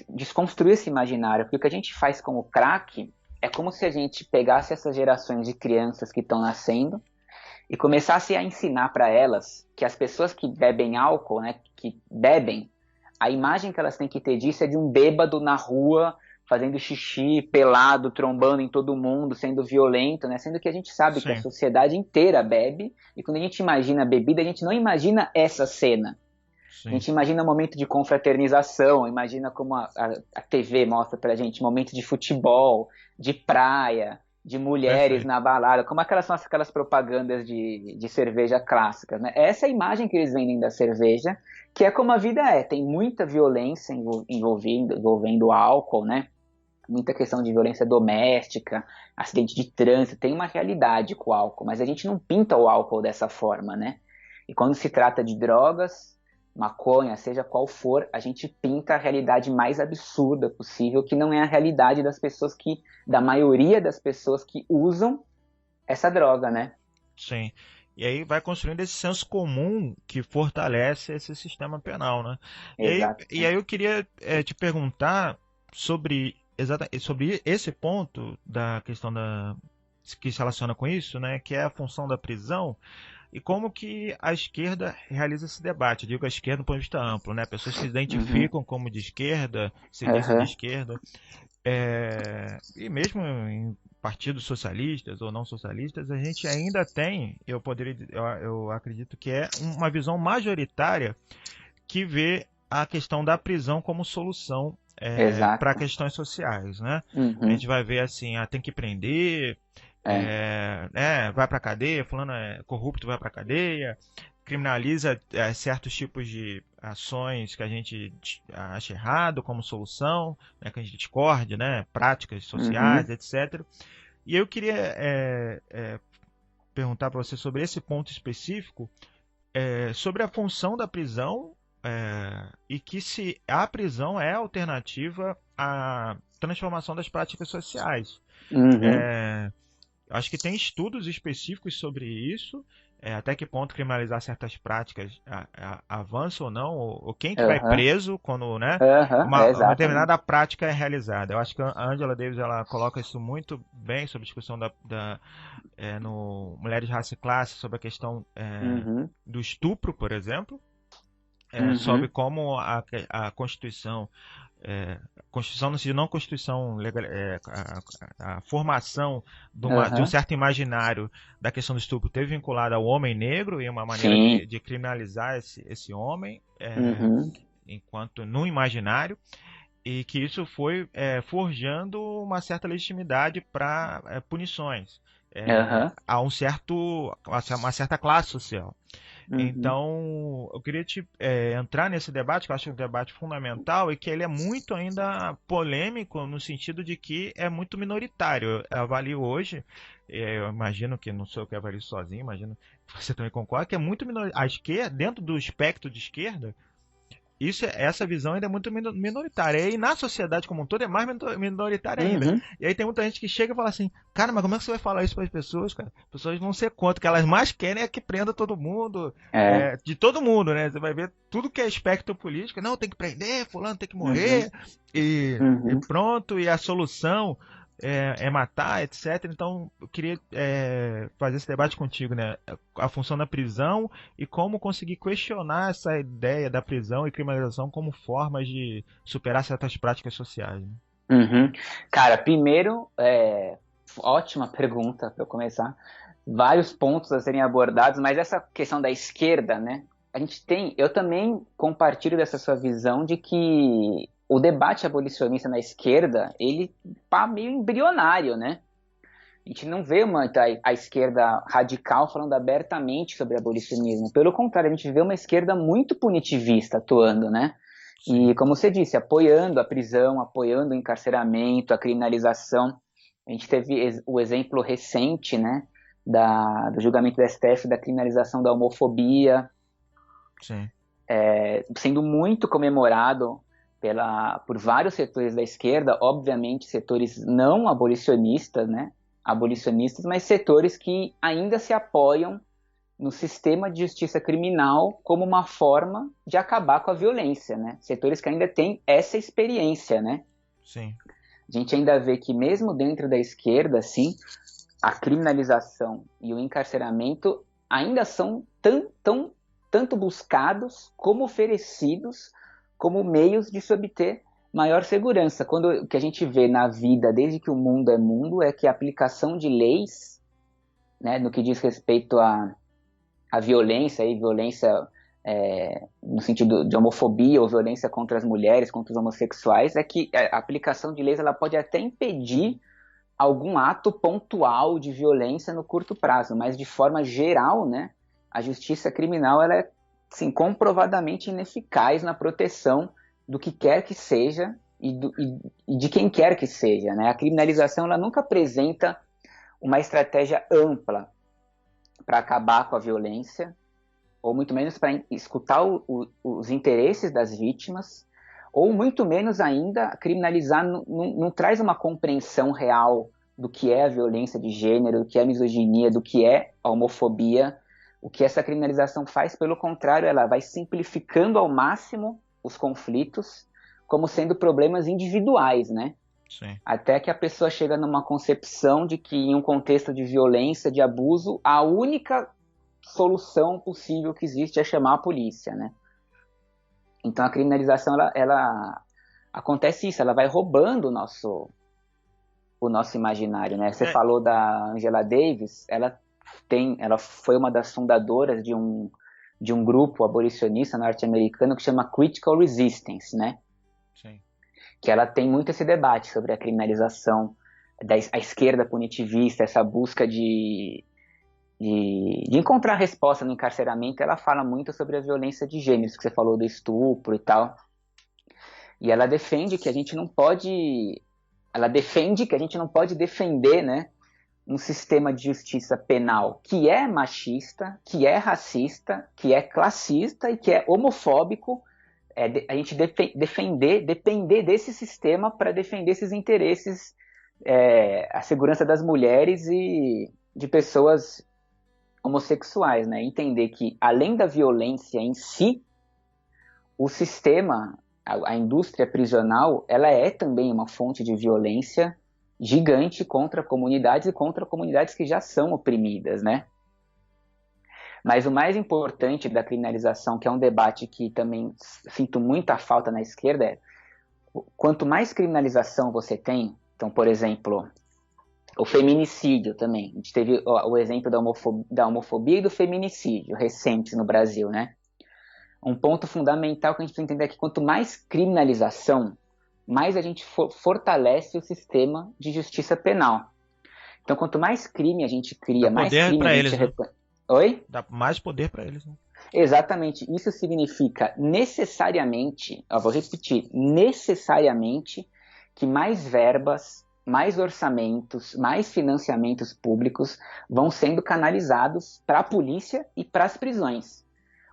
desconstruir esse imaginário, porque o que a gente faz com o crack é como se a gente pegasse essas gerações de crianças que estão nascendo e começasse a ensinar para elas que as pessoas que bebem álcool, né, que bebem, a imagem que elas têm que ter disso é de um bêbado na rua, fazendo xixi, pelado, trombando em todo mundo, sendo violento, né? Sendo que a gente sabe que a sim, sociedade inteira bebe, e quando a gente imagina a bebida, a gente não imagina essa cena. A sim, gente imagina um momento de confraternização, imagina como a TV mostra pra gente, momentos de futebol, de praia, de mulheres perfeito. na balada, como são aquelas propagandas de cerveja clássicas, né? Essa é a imagem que eles vendem da cerveja, que é como a vida é. Tem muita violência envolvendo álcool, né? Muita questão de violência doméstica, acidente de trânsito, tem uma realidade com o álcool, mas a gente não pinta o álcool dessa forma, né? E quando se trata de drogas, maconha, seja qual for, a gente pinta a realidade mais absurda possível, que não é a realidade da maioria das pessoas que usam essa droga, né? Sim. E aí vai construindo esse senso comum que fortalece esse sistema penal, né? E aí Exatamente. eu queria te perguntar sobre esse ponto da questão que se relaciona com isso, né? Que é a função da prisão. e como que a esquerda realiza esse debate. Eu digo a esquerda do ponto de vista amplo, né? Pessoas que se identificam como de esquerda, se dizem de Aham. esquerda, e mesmo em partidos socialistas ou não socialistas, a gente ainda tem, eu acredito que é uma visão majoritária que vê a questão da prisão como solução para Exato. questões sociais, né? A Uhum. gente vai ver assim, tem que prender, É. vai para cadeia, fulano é corrupto, vai para cadeia, criminaliza certos tipos de ações que a gente acha errado como solução, né, que a gente discorde, né, práticas sociais, Uhum. etc. E eu queria perguntar para você sobre esse ponto específico, sobre a função da prisão, e que se a prisão é alternativa à transformação das práticas sociais. Uhum. É, Acho que tem estudos específicos sobre isso, até que ponto criminalizar certas práticas avança ou não, ou quem que vai Aham. preso quando, né, Aham. É, uma determinada exatamente. prática é realizada. Eu acho que a Angela Davis ela coloca isso muito bem sobre a discussão no Mulheres, Raça e Classe, sobre a questão Uhum. do estupro, por exemplo, sobre Uhum. como a Constituição, Constituição no sentido não Constituição legal, a formação de um Aham. certo imaginário da questão do estupro teve vinculada ao homem negro e uma maneira Sim. de criminalizar esse homem Uhum. enquanto no imaginário, e que isso foi forjando uma certa legitimidade para punições Aham. a uma certa classe social. Uhum. Então, eu queria entrar nesse debate, que eu acho um debate fundamental e que ele é muito ainda polêmico no sentido de que é muito minoritário. Eu avalio hoje, eu imagino que não sou eu que avalio sozinho, imagino que você também concorda, que é muito minoritário. A esquerda, dentro do espectro de esquerda, essa visão ainda é muito minoritária. E na sociedade como um todo é mais minoritária ainda. Uhum. E aí tem muita gente que chega e fala assim, cara, mas como é que você vai falar isso para as pessoas, cara? As pessoas vão ser contra, o que elas mais querem é que prenda todo mundo, É. de todo mundo, né? Você vai ver tudo que é espectro político, não, tem que prender, fulano tem que Uhum. morrer, e Uhum. pronto, e a solução é matar, etc. Então, eu queria fazer esse debate contigo, né? A função da prisão e como conseguir questionar essa ideia da prisão e criminalização como formas de superar certas práticas sociais, né? Uhum. Cara, primeiro, ótima pergunta para eu começar. Vários pontos a serem abordados, mas essa questão da esquerda, né? Eu também compartilho dessa sua visão de que o debate abolicionista na esquerda, ele tá meio embrionário, né? A gente não vê a esquerda radical falando abertamente sobre abolicionismo. Pelo contrário, a gente vê uma esquerda muito punitivista atuando, né? E, Sim, como você disse, apoiando a prisão, apoiando o encarceramento, a criminalização. A gente teve o exemplo recente, né, do julgamento do STF da criminalização da homofobia, sim. sendo muito comemorado por vários setores da esquerda, obviamente setores não abolicionistas, né, abolicionistas, mas setores que ainda se apoiam no sistema de justiça criminal como uma forma de acabar com a violência, né? Setores que ainda têm essa experiência, né? Sim. A gente ainda vê que mesmo dentro da esquerda, assim, a criminalização e o encarceramento ainda são tanto buscados como oferecidos como meios de se obter maior segurança. Quando o que a gente vê na vida, desde que o mundo é mundo, é que a aplicação de leis, né, no que diz respeito a violência, no sentido de homofobia ou violência contra as mulheres, contra os homossexuais, é que a aplicação de leis ela pode até impedir algum ato pontual de violência no curto prazo, mas de forma geral, né, a justiça criminal ela é sim, comprovadamente ineficaz na proteção do que quer que seja e de quem quer que seja. Né? A criminalização ela nunca apresenta uma estratégia ampla para acabar com a violência, ou muito menos para escutar os interesses das vítimas, ou muito menos ainda, criminalizar não traz uma compreensão real do que é a violência de gênero, do que é a misoginia, do que é a homofobia. O que essa criminalização faz, pelo contrário, ela vai simplificando ao máximo os conflitos como sendo problemas individuais, né? Sim. Até que a pessoa chega numa concepção de que em um contexto de violência, de abuso, a única solução possível que existe é chamar a polícia, né? Então a criminalização, ela acontece isso, ela vai roubando o nosso imaginário, né? Você falou da Angela Davis, ela foi uma das fundadoras de um grupo abolicionista norte-americano que chama Critical Resistance, né? Sim. Que ela tem muito esse debate sobre a criminalização da esquerda punitivista, essa busca de encontrar resposta no encarceramento. Ela fala muito sobre a violência de gênero, que você falou do estupro e tal. E ela defende que a gente não pode defender, né, um sistema de justiça penal que é machista, que é racista, que é classista e que é homofóbico. A gente depender desse sistema para defender esses interesses, a segurança das mulheres e de pessoas homossexuais, né? Entender que, além da violência em si, o sistema, a indústria prisional, ela é também uma fonte de violência gigante contra comunidades e contra comunidades que já são oprimidas, né? Mas o mais importante da criminalização, que é um debate que também sinto muita falta na esquerda, é quanto mais criminalização você tem, então, por exemplo, o feminicídio também. A gente teve o exemplo da homofobia e do feminicídio recentes no Brasil, né? Um ponto fundamental que a gente precisa entender é que quanto mais criminalização, mais a gente fortalece o sistema de justiça penal. Então, quanto mais crime a gente cria, mais crime a gente... Né? Oi? Dá mais poder para eles, né? Exatamente. Isso significa necessariamente, vou repetir, necessariamente que mais verbas, mais orçamentos, mais financiamentos públicos vão sendo canalizados para a polícia e para as prisões.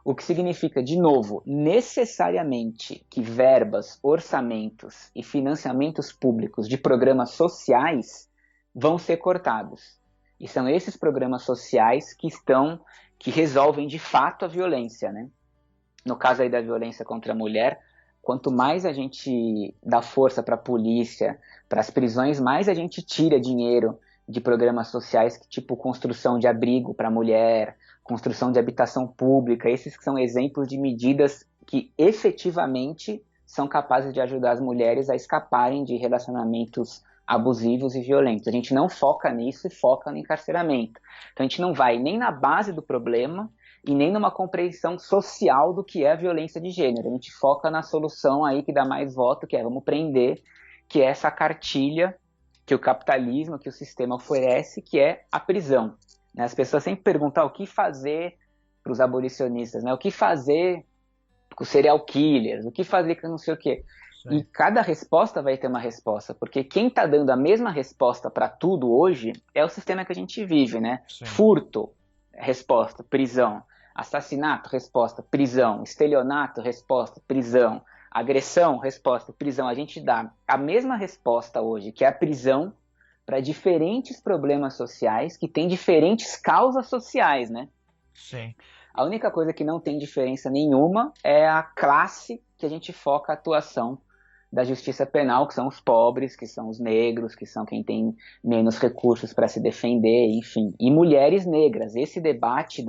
O que significa, de novo, necessariamente que verbas, orçamentos e financiamentos públicos de programas sociais vão ser cortados. E são esses programas sociais que resolvem de fato a violência, né? No caso aí da violência contra a mulher, quanto mais a gente dá força para a polícia, para as prisões, mais a gente tira dinheiro de programas sociais, tipo construção de abrigo para a mulher, construção de habitação pública. Esses são exemplos de medidas que efetivamente são capazes de ajudar as mulheres a escaparem de relacionamentos abusivos e violentos. A gente não foca nisso e foca no encarceramento. Então a gente não vai nem na base do problema e nem numa compreensão social do que é a violência de gênero. A gente foca na solução aí que dá mais voto, que é vamos prender, que é essa cartilha que o capitalismo, que o sistema oferece, que é a prisão. As pessoas sempre perguntam o que fazer para os abolicionistas, né? O que fazer com os serial killers, o que fazer com não sei o quê. E cada resposta vai ter uma resposta, porque quem está dando a mesma resposta para tudo hoje é o sistema que a gente vive, né? Sim. Furto, resposta, prisão. Assassinato, resposta, prisão. Estelionato, resposta, prisão. Agressão, resposta, prisão. A gente dá a mesma resposta hoje, que é a prisão, para diferentes problemas sociais que têm diferentes causas sociais, né? Sim. A única coisa que não tem diferença nenhuma é a classe que a gente foca a atuação da justiça penal, que são os pobres, que são os negros, que são quem tem menos recursos para se defender, enfim. E mulheres negras. Esse debate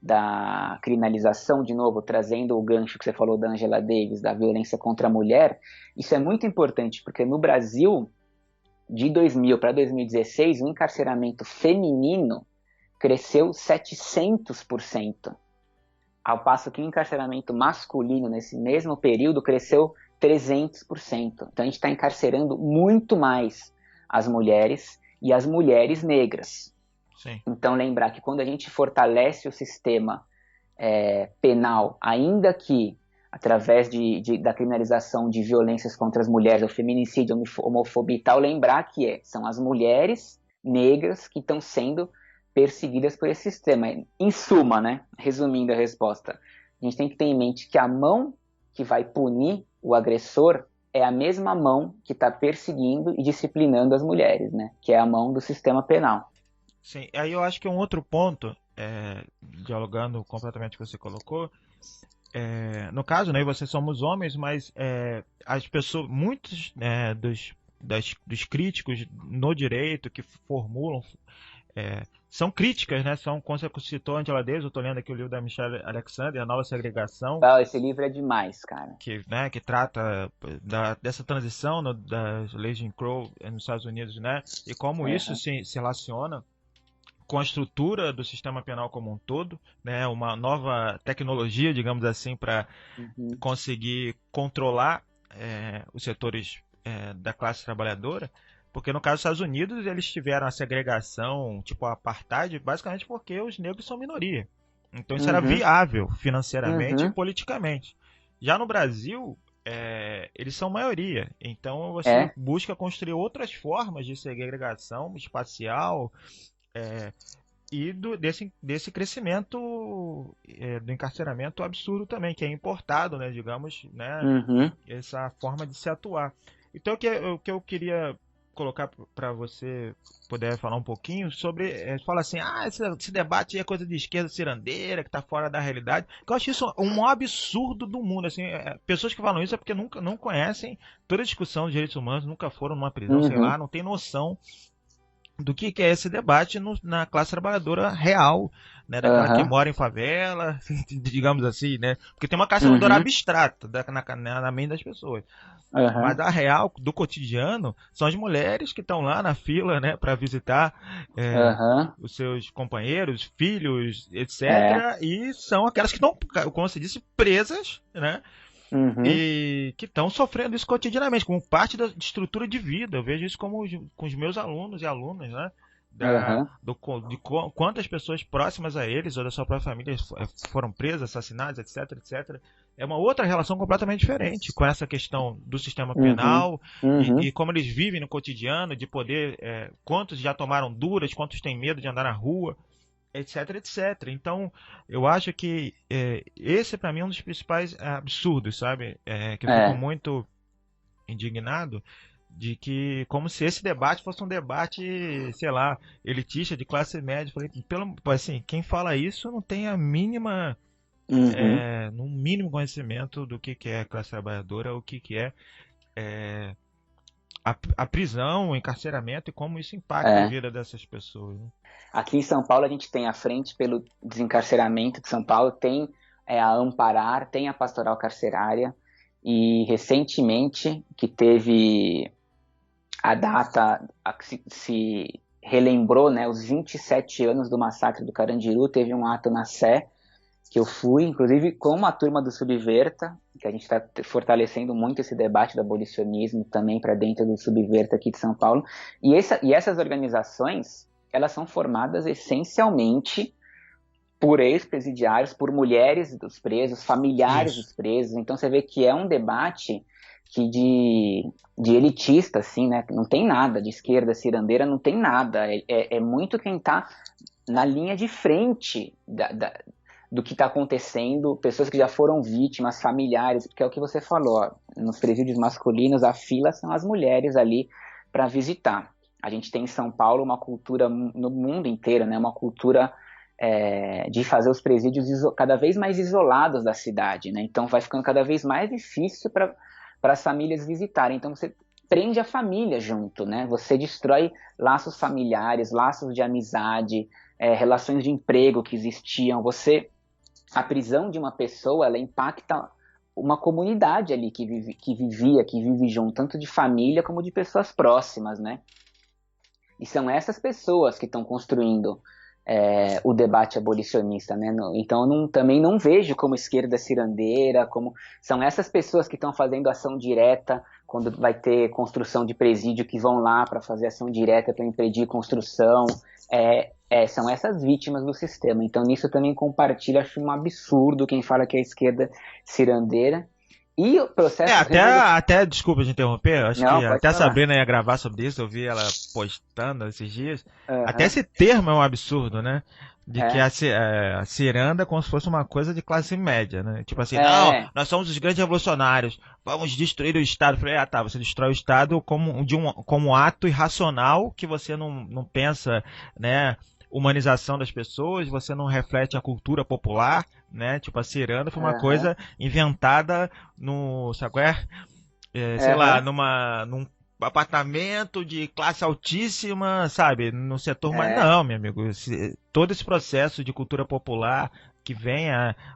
da criminalização, de novo, trazendo o gancho que você falou da Angela Davis, da violência contra a mulher, isso é muito importante, porque no Brasil, de 2000 para 2016, o encarceramento feminino cresceu 700%, ao passo que o encarceramento masculino, nesse mesmo período, cresceu 300%. Então a gente está encarcerando muito mais as mulheres e as mulheres negras. Sim. Então lembrar que quando a gente fortalece o sistema penal, ainda que através da criminalização de violências contra as mulheres, o feminicídio, a homofobia e tal, lembrar que são as mulheres negras que estão sendo perseguidas por esse sistema. Em suma, né, resumindo a resposta, a gente tem que ter em mente que a mão que vai punir o agressor é a mesma mão que está perseguindo e disciplinando as mulheres, né, que é a mão do sistema penal. Sim, aí eu acho que um outro ponto, dialogando completamente com o que você colocou, no caso, né, vocês somos homens, mas as pessoas, muitos dos críticos no direito que formulam são críticas, né? São, como você citou Angela Davis, eu estou lendo aqui o livro da Michelle Alexander, A Nova Segregação, Esse livro é demais, cara. que trata dessa transição das leis de Jim Crow nos Estados Unidos, né? E como isso se relaciona com a estrutura do sistema penal como um todo, né? Uma nova tecnologia, digamos assim, para conseguir controlar os setores da classe trabalhadora. Porque no caso dos Estados Unidos, eles tiveram a segregação, tipo a apartheid, basicamente porque os negros são minoria. Então isso era viável financeiramente e politicamente. Já no Brasil, eles são maioria. Então você busca construir outras formas de segregação espacial e desse crescimento do encarceramento absurdo também, que é importado, né, digamos, né, essa forma de se atuar. Então o que eu queria colocar para você poder falar um pouquinho sobre, fala assim, esse debate é coisa de esquerda cirandeira, que está fora da realidade, que eu acho isso um maior absurdo do mundo, assim, pessoas que falam isso é porque nunca não conhecem toda a discussão de direitos humanos, nunca foram numa prisão, sei lá, não tem noção do que é esse debate na classe trabalhadora real, né, daquela que mora em favela, digamos assim, né, porque tem uma classe trabalhadora abstrata na mente das pessoas. Mas a real do cotidiano são as mulheres que estão lá na fila, né, para visitar os seus companheiros, filhos, etc. E são aquelas que estão, como você disse, presas, né? E que estão sofrendo isso cotidianamente, como parte da estrutura de vida. Eu vejo isso com os meus alunos e alunas, né? De quantas pessoas próximas a eles ou da sua própria família foram presas, assassinadas, etc, etc. É uma outra relação completamente diferente com essa questão do sistema penal e como eles vivem no cotidiano, de poder, quantos já tomaram duras, quantos têm medo de andar na rua, etc, etc. Então, eu acho que esse para mim é um dos principais absurdos, sabe? Que eu fico muito indignado de que, como se esse debate fosse um debate, sei lá, elitista, de classe média. Falei, assim, quem fala isso não tem a mínima, no mínimo conhecimento do que é classe trabalhadora, o que é a prisão, o encarceramento e como isso impacta a vida dessas pessoas. Né? Aqui em São Paulo a gente tem a Frente pelo Desencarceramento de São Paulo, tem a Amparar, tem a Pastoral Carcerária, e recentemente, que teve a data que se relembrou, né, os 27 anos do massacre do Carandiru, teve um ato na Sé, que eu fui, inclusive com uma turma do Subverta, que a gente está fortalecendo muito esse debate do abolicionismo também para dentro do Subverta aqui de São Paulo, e essas organizações, elas são formadas essencialmente por ex-presidiários, por mulheres dos presos, familiares dos presos. Então você vê que é um debate que de elitista, assim, né? Não tem nada de esquerda cirandeira, não tem nada. É muito quem está na linha de frente do que está acontecendo, pessoas que já foram vítimas, familiares, porque é o que você falou, ó, nos presídios masculinos, a fila são as mulheres ali para visitar. A gente tem em São Paulo uma cultura, no mundo inteiro, né? Uma cultura de fazer os presídios cada vez mais isolados da cidade, né? Então vai ficando cada vez mais difícil para as famílias visitarem. Então você prende a família junto, né? Você destrói laços familiares, laços de amizade, relações de emprego que existiam. A prisão de uma pessoa, ela impacta uma comunidade ali que vive junto, tanto de família como de pessoas próximas, né? E são essas pessoas que estão construindo o debate abolicionista, né? Então eu também não vejo como esquerda cirandeira, como são essas pessoas que estão fazendo ação direta quando vai ter construção de presídio, que vão lá para fazer ação direta para impedir construção, são essas vítimas do sistema. Então nisso eu também compartilho, acho um absurdo quem fala que é esquerda cirandeira. E o processo... até, desculpa de interromper, acho que até a Sabrina ia gravar sobre isso, eu vi ela postando esses dias. Até esse termo é um absurdo, né? De que a ciranda é como se fosse uma coisa de classe média, né? Tipo assim, não, nós somos os grandes revolucionários, vamos destruir o Estado. Eu falei, você destrói o Estado como ato irracional, que você não pensa, né? Humanização das pessoas, você não reflete a cultura popular, né? Tipo, a ciranda foi uma coisa inventada no, sabe qual sei lá, apartamento de classe altíssima, sabe, no setor mais... Não, meu amigo, todo esse processo de cultura popular que vem,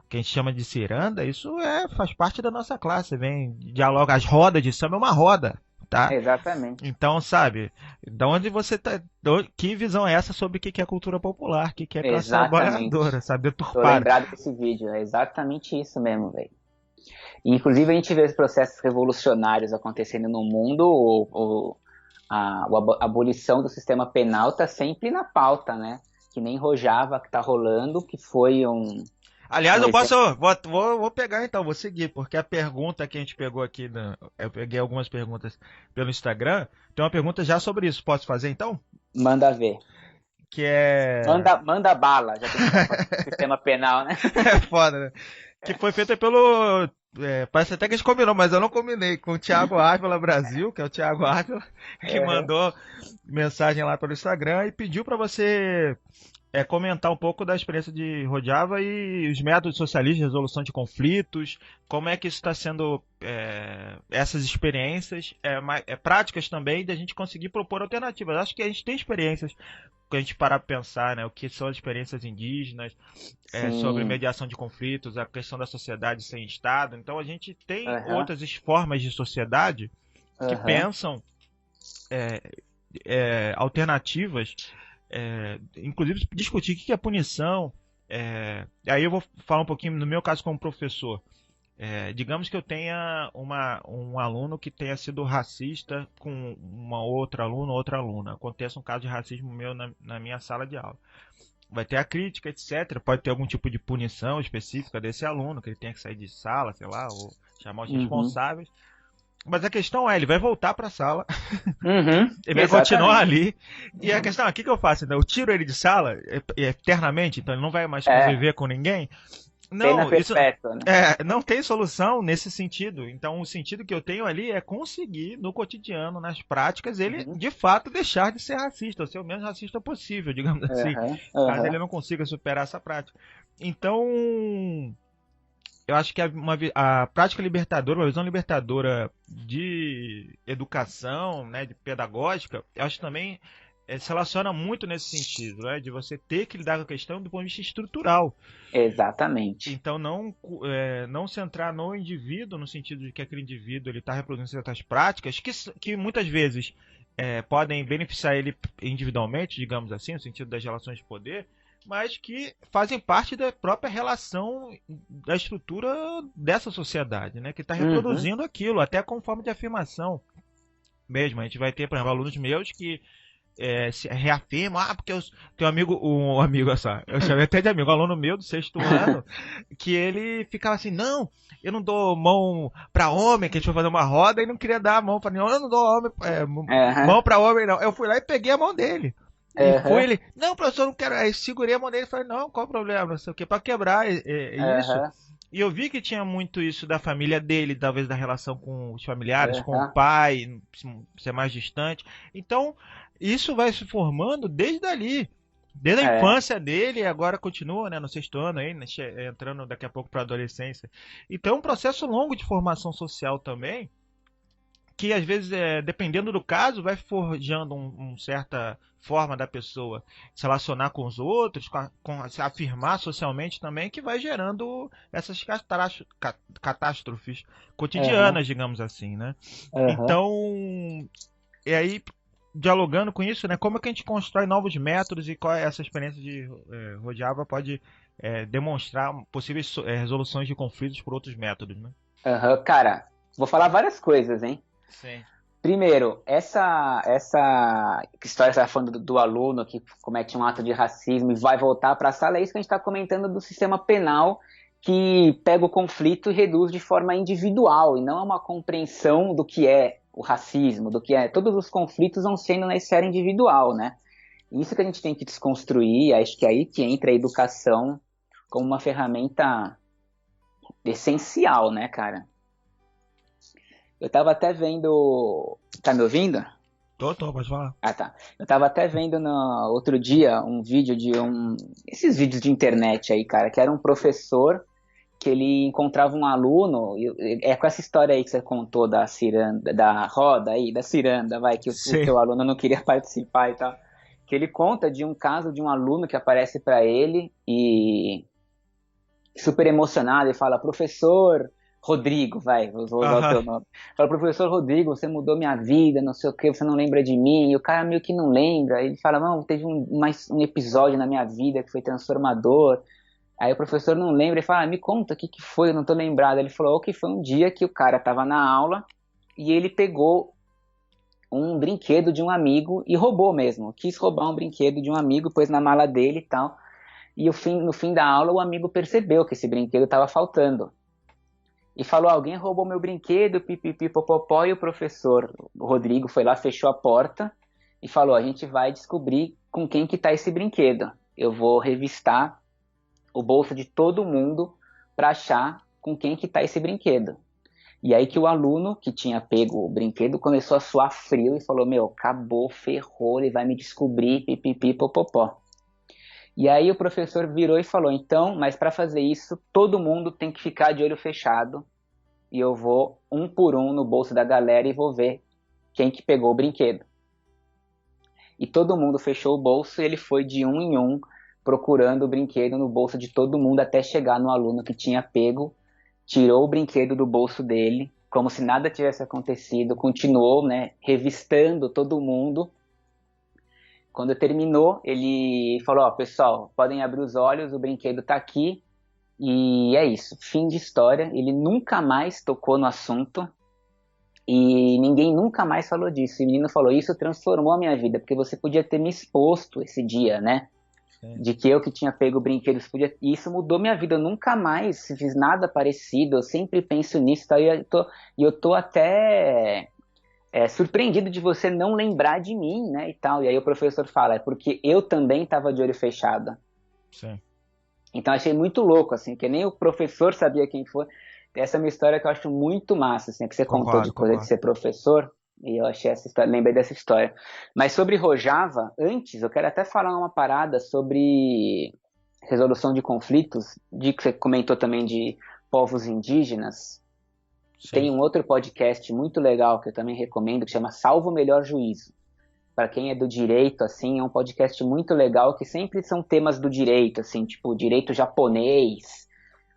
que a gente chama de ciranda, isso faz parte da nossa classe, vem, dialoga, as rodas de samba é uma roda, tá? Exatamente. Então, sabe, da onde você tá, que visão é essa sobre o que é cultura popular, o que é classe trabalhadora, sabe, Tô deturpada. lembrado desse vídeo, é exatamente isso mesmo, velho. Inclusive a gente vê os processos revolucionários acontecendo no mundo, a abolição do sistema penal tá sempre na pauta, né? Que nem Rojava que tá rolando, que foi um... Aliás, eu vou pegar então, vou seguir, porque a pergunta que a gente pegou aqui, eu peguei algumas perguntas pelo Instagram, tem uma pergunta já sobre isso, posso fazer então? Manda ver. Que é... Manda bala, já que a gente tá falando do sistema penal, né? É foda, né? Que foi feita pelo... parece até que a gente combinou, mas eu não combinei, com o Thiago Ávila Brasil, que é o Thiago Ávila, que mandou mensagem lá pelo Instagram e pediu para você comentar um pouco da experiência de Rojava e os métodos socialistas de resolução de conflitos, como é que isso está sendo, essas experiências, práticas também, da gente conseguir propor alternativas. Acho que a gente tem experiências, que a gente parar para pensar, né, o que são as experiências indígenas, sobre mediação de conflitos, a questão da sociedade sem Estado. Então a gente tem outras formas de sociedade que pensam alternativas, inclusive discutir o que é punição. Aí eu vou falar um pouquinho no meu caso como professor. Digamos que eu tenha um aluno que tenha sido racista com uma outra aluna ou outra aluna. Acontece um caso de racismo meu na minha sala de aula. Vai ter a crítica, etc. Pode ter algum tipo de punição específica desse aluno, que ele tenha que sair de sala, sei lá, ou chamar os responsáveis. Mas a questão ele vai voltar para a sala, ele vai continuar ali, e a questão o que eu faço? Eu tiro ele de sala eternamente, então ele não vai mais conviver com ninguém? Não, perpétua, né? Não tem solução nesse sentido. Então o sentido que eu tenho ali é conseguir, no cotidiano, nas práticas, ele de fato deixar de ser racista, ou ser o menos racista possível, digamos assim, caso ele não consiga superar essa prática. Então... eu acho que a prática libertadora, uma visão libertadora de educação, né, de pedagógica, eu acho que também se relaciona muito nesse sentido, né, de você ter que lidar com a questão do ponto de vista estrutural. Exatamente. Então não centrar no indivíduo, no sentido de que aquele indivíduo está reproduzindo certas práticas que muitas vezes podem beneficiar ele individualmente, digamos assim, no sentido das relações de poder, mas que fazem parte da própria relação da estrutura dessa sociedade, né? Que está reproduzindo aquilo, até como forma de afirmação mesmo. A gente vai ter, por exemplo, alunos meus que se reafirmam, porque eu tenho um amigo, eu chamei até de amigo, um aluno meu do 6º ano, que ele ficava assim, não, eu não dou mão para homem, que a gente foi fazer uma roda e não queria dar a mão para nenhum, eu não dou mão para homem, não. Eu fui lá e peguei a mão dele. E foi ele, não, professor, não quero. Aí segurei a mão dele e falei, não, qual o problema? Não sei o que, pra quebrar isso. E eu vi que tinha muito isso da família dele, talvez da relação com os familiares, com o pai, ser mais distante. Então, isso vai se formando desde ali. Desde a infância dele, e agora continua, né, no 6º ano, aí, né, entrando daqui a pouco para a adolescência. Então é um processo longo de formação social também, que às vezes, dependendo do caso, vai forjando uma certa forma da pessoa se relacionar com os outros, se afirmar socialmente também, que vai gerando essas catástrofes cotidianas, digamos assim, né? Então, e aí, dialogando com isso, né, como é que a gente constrói novos métodos e qual é essa experiência de Rojava pode demonstrar possíveis resoluções de conflitos por outros métodos, né? Cara, vou falar várias coisas, hein? Sim. Primeiro, essa história que você está falando do aluno que comete um ato de racismo e vai voltar para a sala, é isso que a gente está comentando do sistema penal, que pega o conflito e reduz de forma individual, e não é uma compreensão do que é o racismo, do que é... Todos os conflitos vão sendo na esfera individual, né? Isso que a gente tem que desconstruir, acho que é aí que entra a educação como uma ferramenta essencial, né, cara? Eu tava até vendo... Tá me ouvindo? Tô, pode falar. Ah, tá. Eu tava até vendo no outro dia um vídeo de esses vídeos de internet aí, cara, que era um professor que ele encontrava um aluno, é com essa história aí que você contou da ciranda, da roda aí, da ciranda, vai, que o Sim. teu aluno não queria participar e tal, que ele conta de um caso de um aluno que aparece para ele e super emocionado e fala, professor Rodrigo, vai, vou usar o Aham. teu nome. Fala, professor Rodrigo, você mudou minha vida, não sei o que, você não lembra de mim. E o cara meio que não lembra. Ele fala, não, teve um episódio na minha vida que foi transformador. Aí o professor não lembra e fala, me conta o que, que foi, eu não tô lembrado. Ele falou que foi um dia que o cara tava na aula e ele pegou um brinquedo de um amigo e roubou mesmo. Quis roubar um brinquedo de um amigo, pôs na mala dele e tal. E no fim da aula o amigo percebeu que esse brinquedo estava faltando. E falou, alguém roubou meu brinquedo, pipipi, popopó, e o professor o Rodrigo foi lá, fechou a porta e falou, a gente vai descobrir com quem que tá esse brinquedo. Eu vou revistar o bolso de todo mundo para achar com quem que tá esse brinquedo. E aí que o aluno que tinha pego o brinquedo começou a suar frio e falou, meu, acabou, ferrou, ele vai me descobrir, pipipi, popopó. E aí o professor virou e falou, então, mas para fazer isso, todo mundo tem que ficar de olho fechado e eu vou um por um no bolso da galera e vou ver quem que pegou o brinquedo. E todo mundo fechou o bolso e ele foi de um em um procurando o brinquedo no bolso de todo mundo até chegar no aluno que tinha pego, tirou o brinquedo do bolso dele, como se nada tivesse acontecido, continuou, né, revistando todo mundo. Quando terminou, ele falou, ó, pessoal, podem abrir os olhos, o brinquedo tá aqui, e é isso, fim de história. Ele nunca mais tocou no assunto, e ninguém nunca mais falou disso. E o menino falou, isso transformou a minha vida, porque você podia ter me exposto esse dia, né? Sim. De que eu que tinha pego o brinquedo, e isso mudou minha vida. Eu nunca mais fiz nada parecido, eu sempre penso nisso, tá? E eu tô até surpreendido de você não lembrar de mim, né, e tal. E aí o professor fala, é porque eu também estava de olho fechado. Sim. Então achei muito louco, assim, que nem o professor sabia quem foi. Essa é uma história que eu acho muito massa, assim, que você contou de Concordo, coisa de concordo. ser professor, e eu achei essa história, lembrei dessa história. Mas sobre Rojava, antes, eu quero até falar uma parada sobre resolução de conflitos, de que você comentou também de povos indígenas. Sim. Tem um outro podcast muito legal que eu também recomendo, que chama Salvo o Melhor Juízo. Para quem é do direito, assim, é um podcast muito legal, que sempre são temas do direito, assim, tipo direito japonês,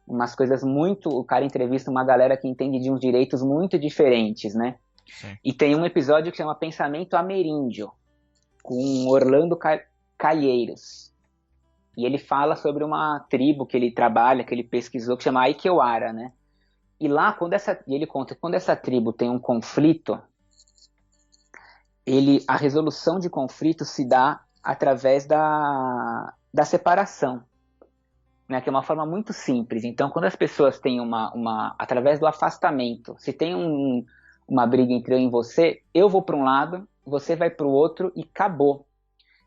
umas coisas muito... O cara entrevista uma galera que entende de uns direitos muito diferentes, né? Sim. E tem um episódio que chama Pensamento Ameríndio, com Orlando Calheiros. E ele fala sobre uma tribo que ele trabalha, que ele pesquisou, que chama Aikewara, né? E lá, e ele conta que quando essa tribo tem um conflito, a resolução de conflito se dá através da separação, né, que é uma forma muito simples. Então, quando as pessoas têm através do afastamento, se tem uma briga entre eu e você, eu vou para um lado, você vai para o outro e acabou.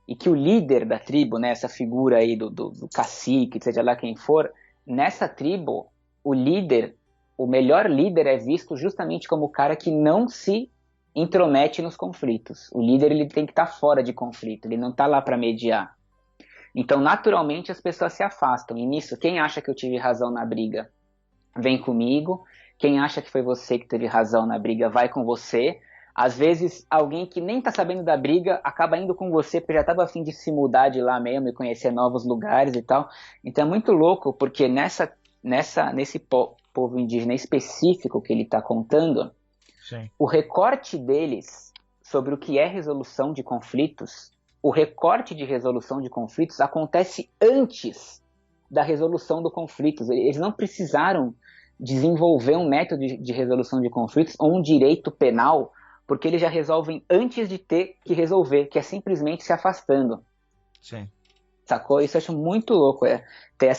E que o líder da tribo, né, essa figura aí do cacique, seja lá quem for, nessa tribo, o melhor líder é visto justamente como o cara que não se intromete nos conflitos. O líder, ele tem que estar fora de conflito, ele não está lá para mediar. Então, naturalmente, as pessoas se afastam. E nisso, quem acha que eu tive razão na briga, vem comigo. Quem acha que foi você que teve razão na briga, vai com você. Às vezes, alguém que nem tá sabendo da briga acaba indo com você, porque já estava a fim de se mudar de lá mesmo e conhecer novos lugares e tal. Então é muito louco, porque nesse povo indígena específico que ele está contando, Sim. o recorte deles sobre o que é resolução de conflitos, o recorte de resolução de conflitos acontece antes da resolução do conflito. Eles não precisaram desenvolver um método de resolução de conflitos ou um direito penal, porque eles já resolvem antes de ter que resolver, que é simplesmente se afastando. Sim. Sacou? Isso eu acho muito louco, ter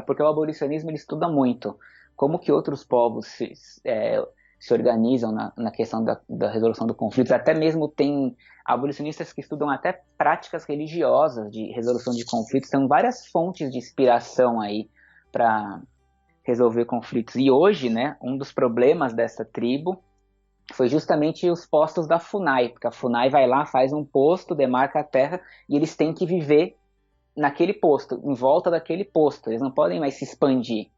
porque o abolicionismo ele estuda muito como que outros povos se organizam na questão da resolução do conflito. Até mesmo tem abolicionistas que estudam até práticas religiosas de resolução de conflitos. Tem várias fontes de inspiração aí para resolver conflitos. E hoje, né, um dos problemas dessa tribo foi justamente os postos da FUNAI, porque a FUNAI vai lá, faz um posto, demarca a terra, e eles têm que viver naquele posto, em volta daquele posto. Eles não podem mais se expandir.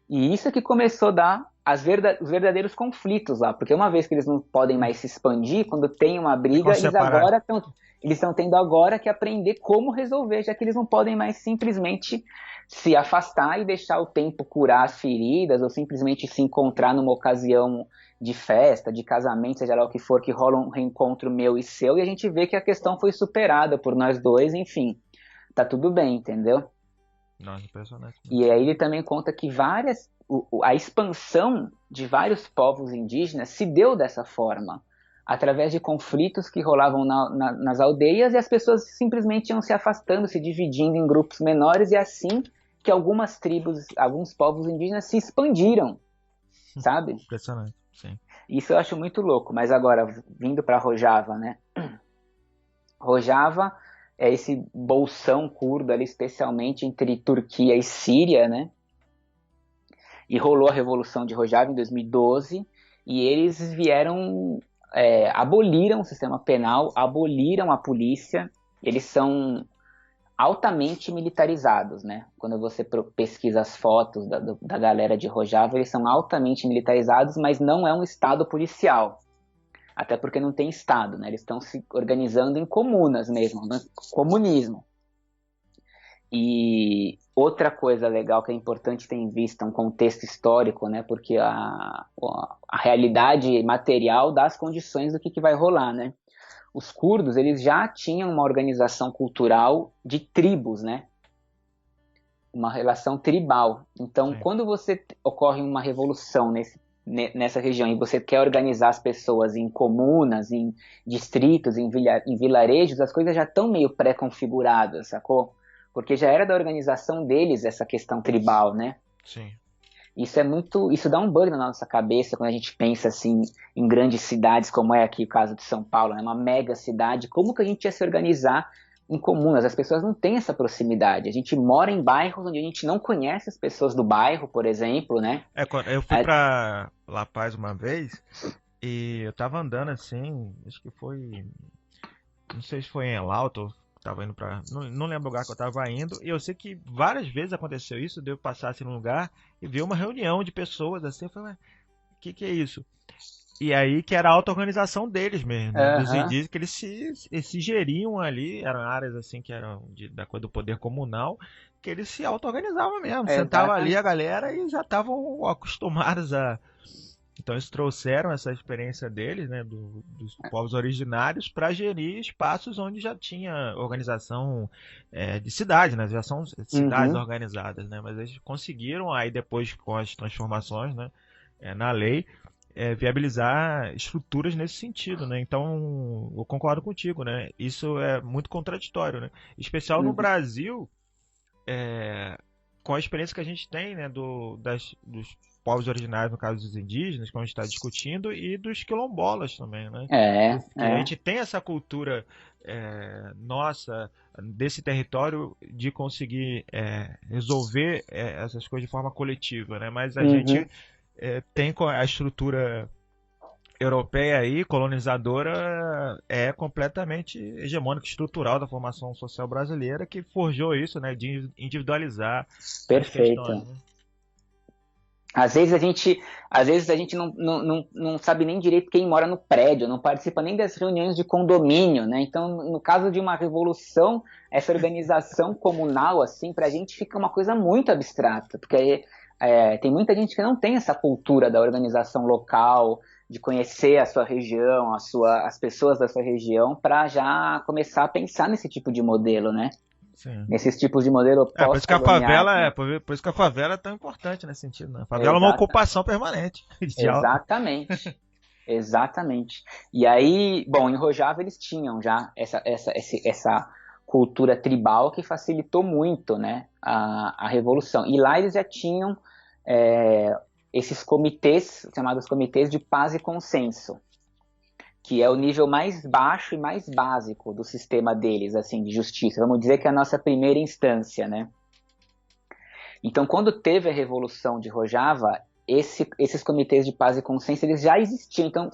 E isso é que começou a dar os verdadeiros conflitos lá, porque uma vez que eles não podem mais se expandir, quando tem uma Ficam briga, separados. eles estão tendo agora que aprender como resolver, já que eles não podem mais simplesmente se afastar e deixar o tempo curar as feridas, ou simplesmente se encontrar numa ocasião de festa, de casamento, seja lá o que for, que rola um reencontro meu e seu, e a gente vê que a questão foi superada por nós dois, enfim, tá tudo bem, entendeu? Nossa, impressionante, né? E aí ele também conta que a expansão de vários povos indígenas se deu dessa forma, através de conflitos que rolavam nas aldeias, e as pessoas simplesmente iam se afastando, se dividindo em grupos menores, e assim que algumas tribos, alguns povos indígenas se expandiram, sabe? Impressionante, sim. Isso eu acho muito louco. Mas agora, vindo para Rojava, né? Rojava é esse bolsão curdo ali, especialmente entre Turquia e Síria, né? E rolou a Revolução de Rojava em 2012, e eles vieram, aboliram o sistema penal, aboliram a polícia, eles são altamente militarizados, né? Quando você pesquisa as fotos da galera de Rojava, eles são altamente militarizados, mas não é um estado policial. Até porque não tem estado, né? Eles estão se organizando em comunas mesmo, né? Comunismo. E outra coisa legal que é importante ter em vista, um contexto histórico, né? Porque a realidade material dá as condições do que vai rolar, né? Os curdos, eles já tinham uma organização cultural de tribos, né? Uma relação tribal. Então, Sim. quando ocorre uma revolução nessa região e você quer organizar as pessoas em comunas, em distritos, em vilarejos, as coisas já estão meio pré-configuradas, sacou? Porque já era da organização deles essa questão tribal, né? Sim. Isso dá um bug na nossa cabeça quando a gente pensa assim em grandes cidades, como é aqui o caso de São Paulo, né? Uma mega cidade. Como que a gente ia se organizar em comunas? As pessoas não têm essa proximidade. A gente mora em bairros onde a gente não conhece as pessoas do bairro, por exemplo, né? Eu fui pra La Paz uma vez e eu tava andando assim, acho que foi. Não sei se foi em El Alto, tava indo pra. Não lembro o lugar que eu tava indo, e eu sei que várias vezes aconteceu isso, de eu passar assim num lugar e ver uma reunião de pessoas assim, eu falei, o que é isso? E aí que era a auto-organização deles mesmo, né? Dos Aham, indígenas, que eles se geriam ali, eram áreas assim que eram da coisa do poder comunal, que eles se auto-organizavam mesmo. Sentava ali a exatamente. galera e já estavam acostumados a. Então eles trouxeram essa experiência deles, né, dos povos originários, para gerir espaços onde já tinha organização de cidade, né? Já são cidades Uhum, organizadas, né? Mas eles conseguiram aí depois com as transformações, né, na lei viabilizar estruturas nesse sentido, né? Então, eu concordo contigo, né? Isso é muito contraditório, né? Em especial no uhum. Brasil, com a experiência que a gente tem, né, dos povos originários, no caso dos indígenas, como a gente está discutindo, e dos quilombolas também, né? É, Porque a é. gente tem essa cultura nossa, desse território, de conseguir resolver essas coisas de forma coletiva, né? Mas a gente Uhum. tem a estrutura europeia aí, colonizadora, é completamente hegemônica, estrutural da formação social brasileira, que forjou isso, né, de individualizar as Perfeito. questões, né? Às vezes a gente não sabe nem direito quem mora no prédio, não participa nem das reuniões de condomínio, né? Então, no caso de uma revolução, essa organização comunal, assim, pra gente fica uma coisa muito abstrata, porque tem muita gente que não tem essa cultura da organização local, de conhecer a sua região, as pessoas da sua região, para já começar a pensar nesse tipo de modelo, né? Sim. Nesses tipos de modelo Por isso que a pós-coloniais, favela né? por isso que a favela é tão importante nesse sentido, né? A favela é uma Exata, ocupação permanente. exatamente. Exatamente. E aí, bom, em Rojava eles tinham já essa cultura tribal que facilitou muito, né, a revolução. E lá eles já tinham é, esses comitês, chamados comitês de paz e consenso, que é o nível mais baixo e mais básico do sistema deles, assim, de justiça. Vamos dizer que é a nossa primeira instância, né? Então, quando teve a revolução de Rojava, esses comitês de paz e consenso eles já existiam. Então,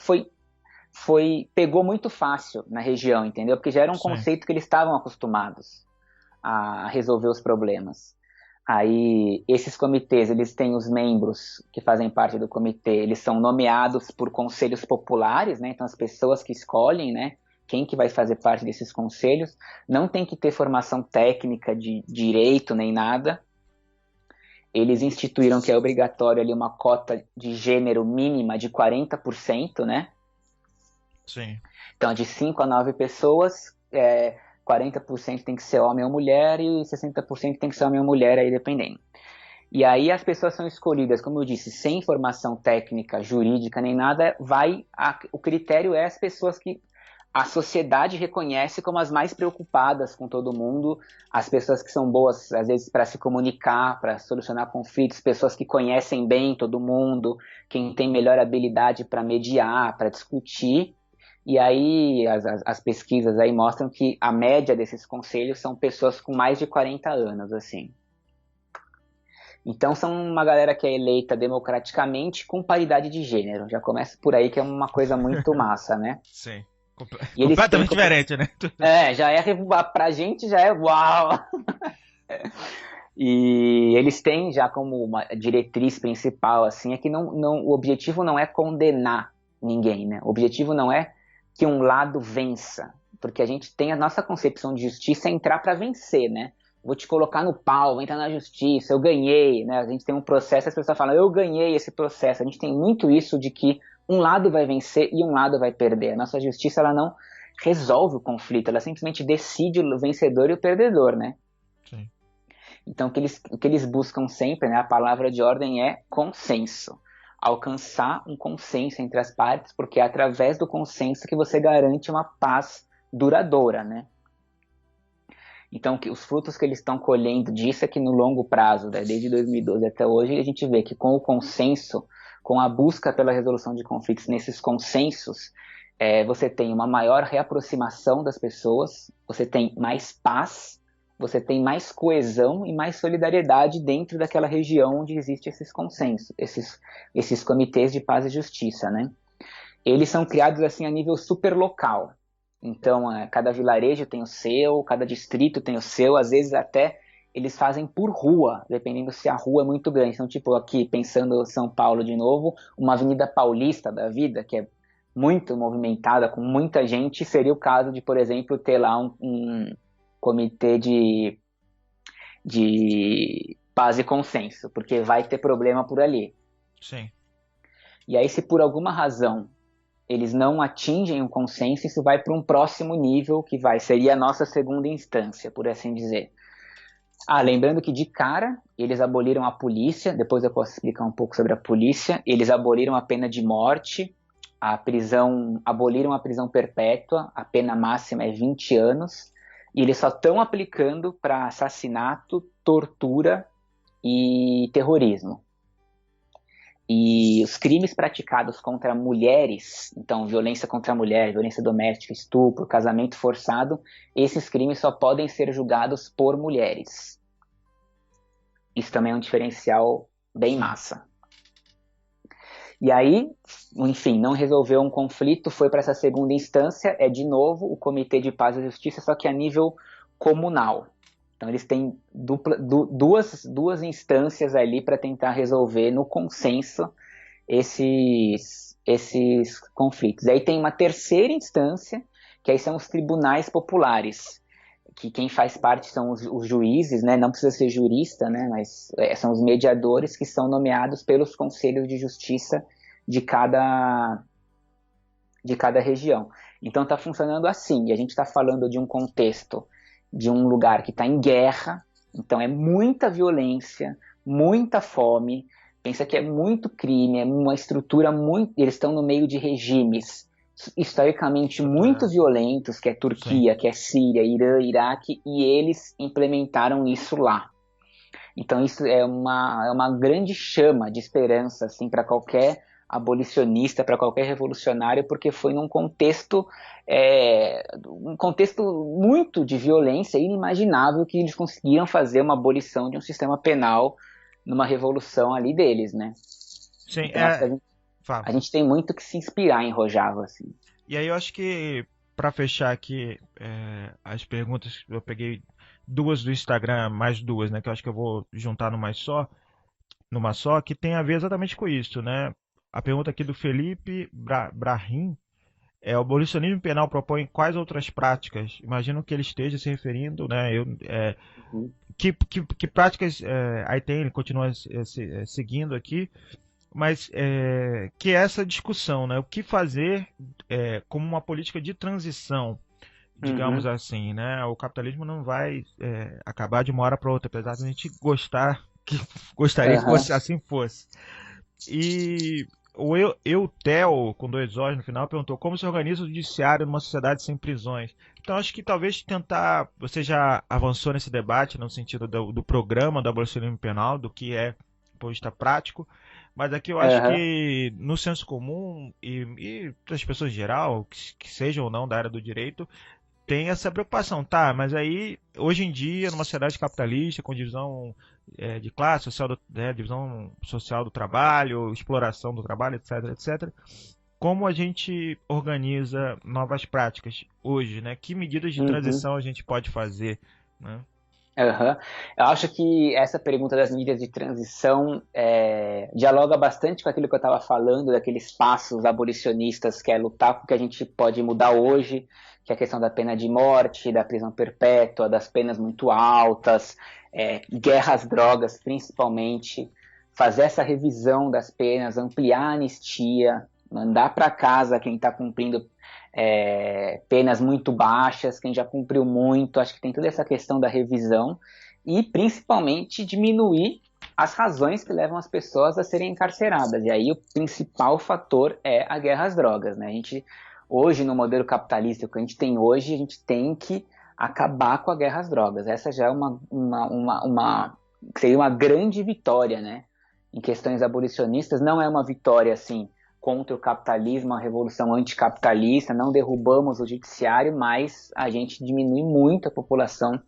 pegou muito fácil na região, entendeu? Porque já era um Sim. conceito que eles estavam acostumados a resolver os problemas. Aí, esses comitês, eles têm os membros que fazem parte do comitê, eles são nomeados por conselhos populares, né? Então, as pessoas que escolhem, né? Quem que vai fazer parte desses conselhos, não tem que ter formação técnica de direito nem nada. Eles instituíram que é obrigatório ali uma cota de gênero mínima de 40%, né? Sim. Então, de 5 a 9 pessoas, 40% tem que ser homem ou mulher e 60% tem que ser homem ou mulher, aí dependendo. E aí as pessoas são escolhidas, como eu disse, sem formação técnica, jurídica nem nada, o critério é as pessoas que a sociedade reconhece como as mais preocupadas com todo mundo, as pessoas que são boas, às vezes, para se comunicar, para solucionar conflitos, pessoas que conhecem bem todo mundo, quem tem melhor habilidade para mediar, para discutir. E aí as pesquisas aí mostram que a média desses conselhos são pessoas com mais de 40 anos, assim. Então são uma galera que é eleita democraticamente com paridade de gênero. Já começa por aí que é uma coisa muito massa, né? Sim. E eles têm Completamente diferente, né? já é pra gente já é uau. E eles têm já como uma diretriz principal assim é que o objetivo não é condenar ninguém, né? O objetivo não é que um lado vença, porque a gente tem a nossa concepção de justiça é entrar para vencer, né? Vou te colocar no pau, vou entrar na justiça, eu ganhei, né? A gente tem um processo, as pessoas falam, eu ganhei esse processo. A gente tem muito isso de que um lado vai vencer e um lado vai perder. A nossa justiça, ela não resolve o conflito, ela simplesmente decide o vencedor e o perdedor, né? Sim. Então, o que eles buscam sempre, né? A palavra de ordem é consenso. Alcançar um consenso entre as partes, porque é através do consenso que você garante uma paz duradoura, né? Então, os frutos que eles estão colhendo disso é que no longo prazo, né, desde 2012 até hoje, a gente vê que com o consenso, com a busca pela resolução de conflitos nesses consensos, você tem uma maior reaproximação das pessoas, você tem mais paz, você tem mais coesão e mais solidariedade dentro daquela região onde existe esses consensos, esses comitês de paz e justiça, né? Eles são criados assim a nível super local. Então, cada vilarejo tem o seu, cada distrito tem o seu, às vezes até eles fazem por rua, dependendo se a rua é muito grande. Então, tipo, aqui, pensando São Paulo de novo, uma Avenida Paulista da vida, que é muito movimentada, com muita gente, seria o caso de, por exemplo, ter lá um comitê de paz e consenso, porque vai ter problema por ali. Sim. E aí, se por alguma razão eles não atingem um consenso, isso vai para um próximo nível, que seria a nossa segunda instância, por assim dizer. Lembrando que de cara, eles aboliram a polícia, depois eu posso explicar um pouco sobre a polícia, eles aboliram a pena de morte, aboliram a prisão perpétua, a pena máxima é 20 anos, e eles só estão aplicando para assassinato, tortura e terrorismo. E os crimes praticados contra mulheres, então violência contra a mulher, violência doméstica, estupro, casamento forçado, esses crimes só podem ser julgados por mulheres. Isso também é um diferencial bem massa. E aí, enfim, não resolveu um conflito, foi para essa segunda instância, é de novo o Comitê de Paz e Justiça, só que a nível comunal. Então eles têm duas instâncias ali para tentar resolver no consenso esses conflitos. Aí tem uma terceira instância, que aí são os tribunais populares, que quem faz parte são os juízes, né? Não precisa ser jurista, né? Mas são os mediadores que são nomeados pelos conselhos de justiça de cada região. Então está funcionando assim, e a gente está falando de um contexto de um lugar que está em guerra, então é muita violência, muita fome, pensa que é muito crime, é uma estrutura muito... Eles estão no meio de regimes historicamente muito violentos, que é Turquia, que é Síria, Irã, Iraque, e eles implementaram isso lá. Então isso é uma grande chama de esperança assim, para qualquer abolicionista, para qualquer revolucionário, porque foi num contexto muito de violência, inimaginável que eles conseguiram fazer uma abolição de um sistema penal numa revolução ali deles, né? Sim, Então, a gente tem muito que se inspirar em Rojava, assim. E aí eu acho que, para fechar aqui as perguntas que eu peguei duas do Instagram, mais duas, né? Que eu acho que eu vou juntar numa só, que tem a ver exatamente com isso, né? A pergunta aqui do Felipe Brahim o abolicionismo penal propõe quais outras práticas? Imagino que ele esteja se referindo, né? Uhum. Que práticas aí tem, ele continua seguindo aqui, mas que é essa discussão, né? O que fazer como uma política de transição, digamos Uhum. assim, né? O capitalismo não vai acabar de uma hora para outra, apesar de a gente gostaria que Aham. fosse assim fosse. E o Theo, com dois Os no final, perguntou como se organiza o judiciário numa sociedade sem prisões. Então, acho que talvez tentar. Você já avançou nesse debate no sentido do programa do abolicionismo penal, do que é, do ponto de vista prático, mas aqui eu acho Aham. que no senso comum e das pessoas em geral, que sejam ou não da área do direito, tem essa preocupação, tá? Mas aí, hoje em dia, numa sociedade capitalista, com divisão de classe, divisão social do trabalho, exploração do trabalho, etc, etc, como a gente organiza novas práticas hoje, né? Que medidas de Uhum. transição a gente pode fazer, né? Aham. Eu acho que essa pergunta das mídias de transição dialoga bastante com aquilo que eu estava falando, daqueles passos abolicionistas, que é lutar com o que a gente pode mudar hoje, que é a questão da pena de morte, da prisão perpétua, das penas muito altas, guerra às drogas, principalmente, fazer essa revisão das penas, ampliar a anistia, mandar para casa quem está cumprindo penas muito baixas, quem já cumpriu muito, acho que tem toda essa questão da revisão e principalmente diminuir as razões que levam as pessoas a serem encarceradas. E aí o principal fator é a guerra às drogas, né? A gente hoje no modelo capitalista que a gente tem hoje, a gente tem que acabar com a guerra às drogas. Essa já é seria uma grande vitória, né? Em questões abolicionistas, não é uma vitória assim contra o capitalismo, a revolução anticapitalista, não derrubamos o judiciário, mas a gente diminui muito a população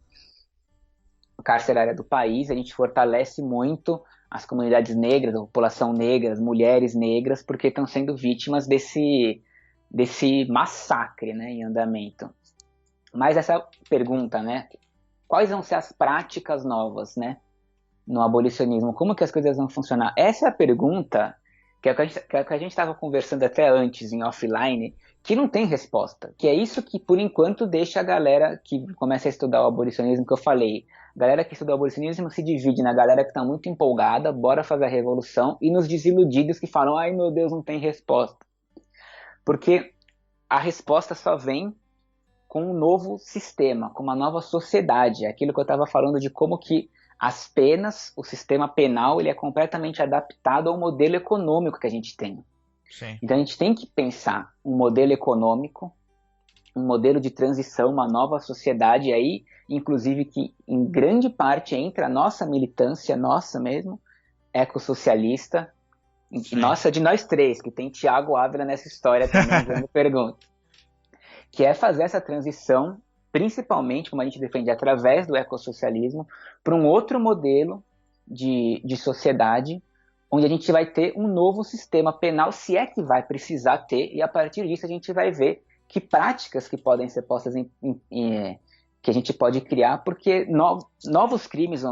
carcerária do país, a gente fortalece muito as comunidades negras, a população negra, as mulheres negras, porque estão sendo vítimas desse massacre, né, em andamento. Mas essa pergunta, né, quais vão ser as práticas novas, né, no abolicionismo? Como que as coisas vão funcionar? Essa é a pergunta que é o que a gente estava conversando até antes em offline, que não tem resposta. Que é isso que, por enquanto, deixa a galera que começa a estudar o abolicionismo, que eu falei. A galera que estuda o abolicionismo se divide na galera que está muito empolgada, bora fazer a revolução, e nos desiludidos que falam, ai meu Deus, não tem resposta. Porque a resposta só vem com um novo sistema, com uma nova sociedade. É aquilo que eu estava falando de como que as penas, o sistema penal, ele é completamente adaptado ao modelo econômico que a gente tem. Sim. Então a gente tem que pensar um modelo econômico, um modelo de transição, uma nova sociedade, e aí, inclusive, que em grande parte entra a nossa militância, nossa mesmo, ecossocialista, Sim. nossa de nós três, que tem Tiago Ávila nessa história também, dando pergunta, que é fazer essa transição, principalmente, como a gente defende, através do ecossocialismo, para um outro modelo de sociedade, onde a gente vai ter um novo sistema penal, se é que vai precisar ter, e a partir disso a gente vai ver que práticas que podem ser postas que a gente pode criar, porque novos crimes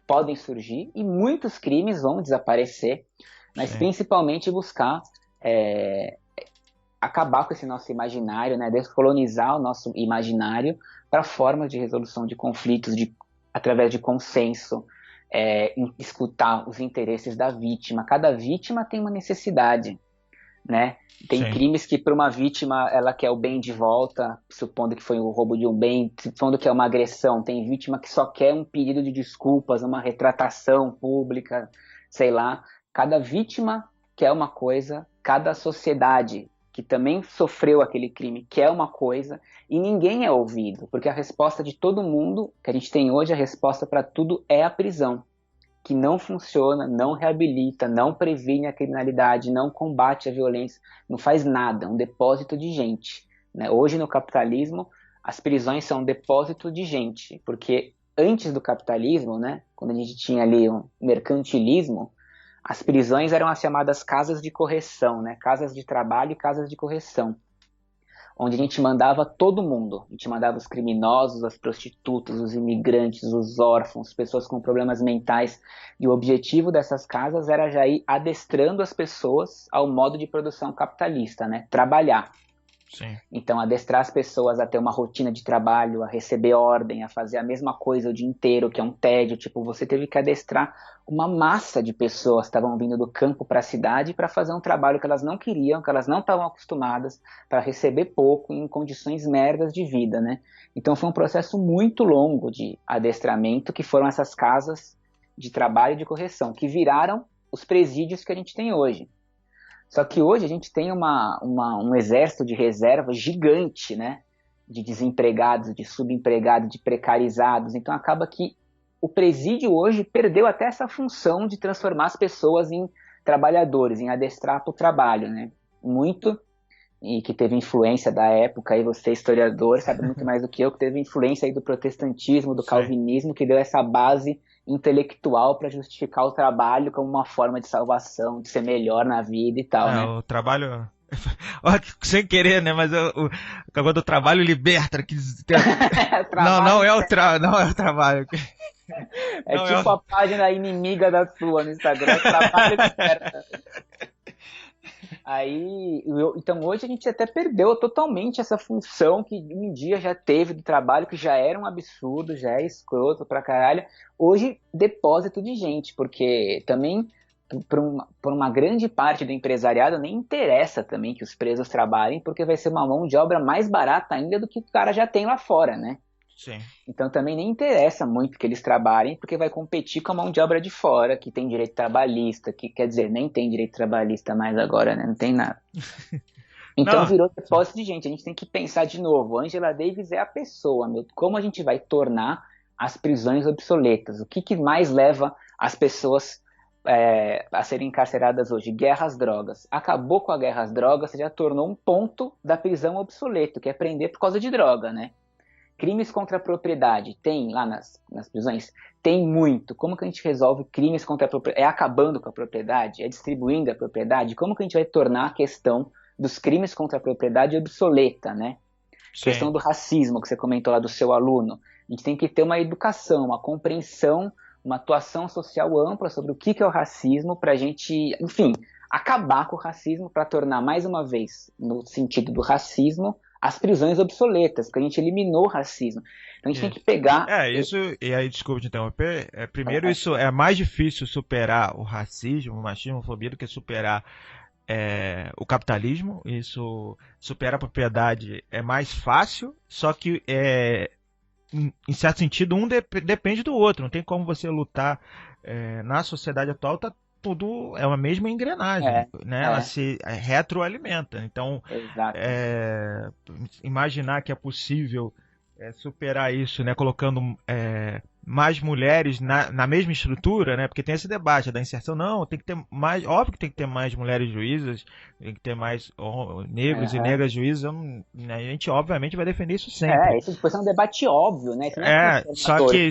podem surgir e muitos crimes vão desaparecer, mas Sim. principalmente buscar acabar com esse nosso imaginário, né, descolonizar o nosso imaginário para formas de resolução de conflitos através de consenso, escutar os interesses da vítima. Cada vítima tem uma necessidade, né? Tem Sim. crimes que para uma vítima ela quer o bem de volta, supondo que foi o roubo de um bem, supondo que é uma agressão. Tem vítima que só quer um pedido de desculpas, uma retratação pública, sei lá. Cada vítima quer uma coisa, cada sociedade que também sofreu aquele crime quer uma coisa e ninguém é ouvido, porque a resposta de todo mundo que a gente tem hoje, a resposta para tudo é a prisão, que não funciona, não reabilita, não previne a criminalidade, não combate a violência, não faz nada, é um depósito de gente, né? Hoje no capitalismo, as prisões são um depósito de gente, porque antes do capitalismo, né, quando a gente tinha ali um mercantilismo, as prisões eram as chamadas casas de correção, né, casas de trabalho e casas de correção, onde a gente mandava todo mundo. A gente mandava os criminosos, as prostitutas, os imigrantes, os órfãos, pessoas com problemas mentais. E o objetivo dessas casas era já ir adestrando as pessoas ao modo de produção capitalista, né? Trabalhar. Sim. Então, adestrar as pessoas a ter uma rotina de trabalho, a receber ordem, a fazer a mesma coisa o dia inteiro, que é um tédio. Tipo, você teve que adestrar uma massa de pessoas que estavam vindo do campo para a cidade para fazer um trabalho que elas não queriam, que elas não estavam acostumadas, para receber pouco em condições merdas de vida, né? Então, foi um processo muito longo de adestramento, que foram essas casas de trabalho e de correção, que viraram os presídios que a gente tem hoje. Só que hoje a gente tem um exército de reserva gigante, né? De desempregados, de subempregados, de precarizados. Então acaba que o presídio hoje perdeu até essa função de transformar as pessoas em trabalhadores, em adestrar para o trabalho, né? Muito, e que teve influência da época, aí você historiador sabe muito mais do que eu, que teve influência aí do protestantismo, do calvinismo, que deu essa base intelectual para justificar o trabalho como uma forma de salvação, de ser melhor na vida e tal, né? O trabalho... Sem querer, né? Mas o agora do trabalho liberta. Não é o trabalho. É não tipo a página inimiga da sua no Instagram, trabalho liberta. Aí, então hoje a gente até perdeu totalmente essa função que um dia já teve do trabalho, que já era um absurdo, já é escroto pra caralho. Hoje, depósito de gente, porque também, por uma grande parte do empresariado, nem interessa também que os presos trabalhem, porque vai ser uma mão de obra mais barata ainda do que o cara já tem lá fora, né? Sim. Então também nem interessa muito que eles trabalhem, porque vai competir com a mão de obra de fora, que tem direito trabalhista, que quer dizer, nem tem direito trabalhista mais agora, né? Não tem nada. Então virou depósito de gente. A gente tem que pensar de novo. Angela Davis é a pessoa, meu. Como a gente vai tornar as prisões obsoletas? O que mais leva as pessoas a serem encarceradas hoje? Guerra às drogas. Acabou com a guerra às drogas, você já tornou um ponto da prisão obsoleto, que é prender por causa de droga, né? Crimes contra a propriedade, tem lá nas prisões? Tem muito. Como que a gente resolve crimes contra a propriedade? É acabando com a propriedade? É distribuindo a propriedade? Como que a gente vai tornar a questão dos crimes contra a propriedade obsoleta, né? Sim. Questão do racismo, que você comentou lá do seu aluno. A gente tem que ter uma educação, uma compreensão, uma atuação social ampla sobre o que é o racismo para a gente, enfim, acabar com o racismo, para tornar, mais uma vez, no sentido do racismo, as prisões obsoletas, porque a gente eliminou o racismo. Então a gente tem que pegar... isso, e aí, desculpa te interromper, primeiro isso é mais difícil superar o racismo, o machismo, a homofobia, do que superar o capitalismo. Isso, superar a propriedade é mais fácil, só que em certo sentido um depende do outro, não tem como você lutar na sociedade atual, tudo é uma mesma engrenagem, né? Ela se retroalimenta. Então, imaginar que é possível superar isso, né? Colocando mais mulheres na mesma estrutura, né? Porque tem esse debate da inserção. Não, tem que ter mais. Óbvio que tem que ter mais mulheres juízas, tem que ter mais negros e negras juízas. A gente obviamente vai defender isso sempre. Isso depois é um debate óbvio, né? Só que,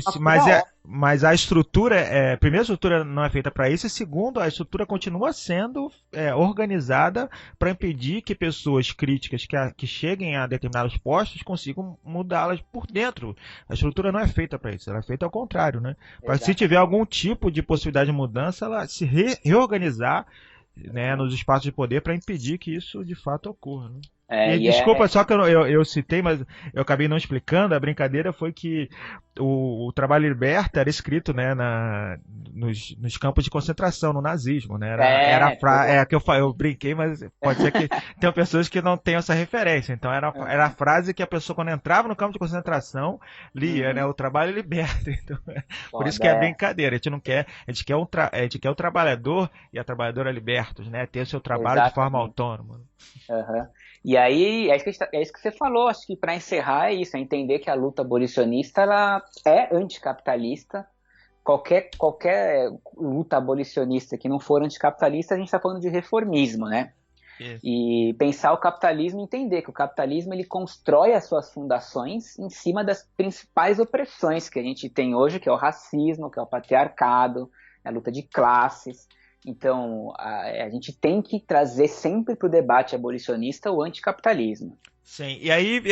mas a estrutura, primeiro, a estrutura não é feita para isso, e segundo, a estrutura continua sendo organizada para impedir que pessoas críticas que cheguem a determinados postos consigam mudá-las por dentro. A estrutura não é feita para isso, ela é feita ao contrário, né? Para se tiver algum tipo de possibilidade de mudança, ela se reorganizar, né, nos espaços de poder para impedir que isso de fato ocorra, né? Desculpa, só que eu citei, mas eu acabei não explicando. A brincadeira foi que o trabalho liberta era escrito, né, nos campos de concentração, no nazismo, né? Que eu brinquei, mas pode ser que tenham pessoas que não tenham essa referência. Então era a frase que a pessoa, quando entrava no campo de concentração, lia, né? O trabalho liberta. Então, por isso que é brincadeira. A gente quer o trabalhador e a trabalhadora libertos, né? Ter o seu trabalho de forma autônoma. E aí, é isso que você falou. Acho que para encerrar é isso, é entender que a luta abolicionista ela é anticapitalista. Qualquer luta abolicionista que não for anticapitalista, a gente está falando de reformismo, né? E pensar o capitalismo, entender que o capitalismo ele constrói as suas fundações em cima das principais opressões que a gente tem hoje, que é o racismo, que é o patriarcado, a luta de classes. Então, a gente tem que trazer sempre para o debate abolicionista o anticapitalismo. Sim, e aí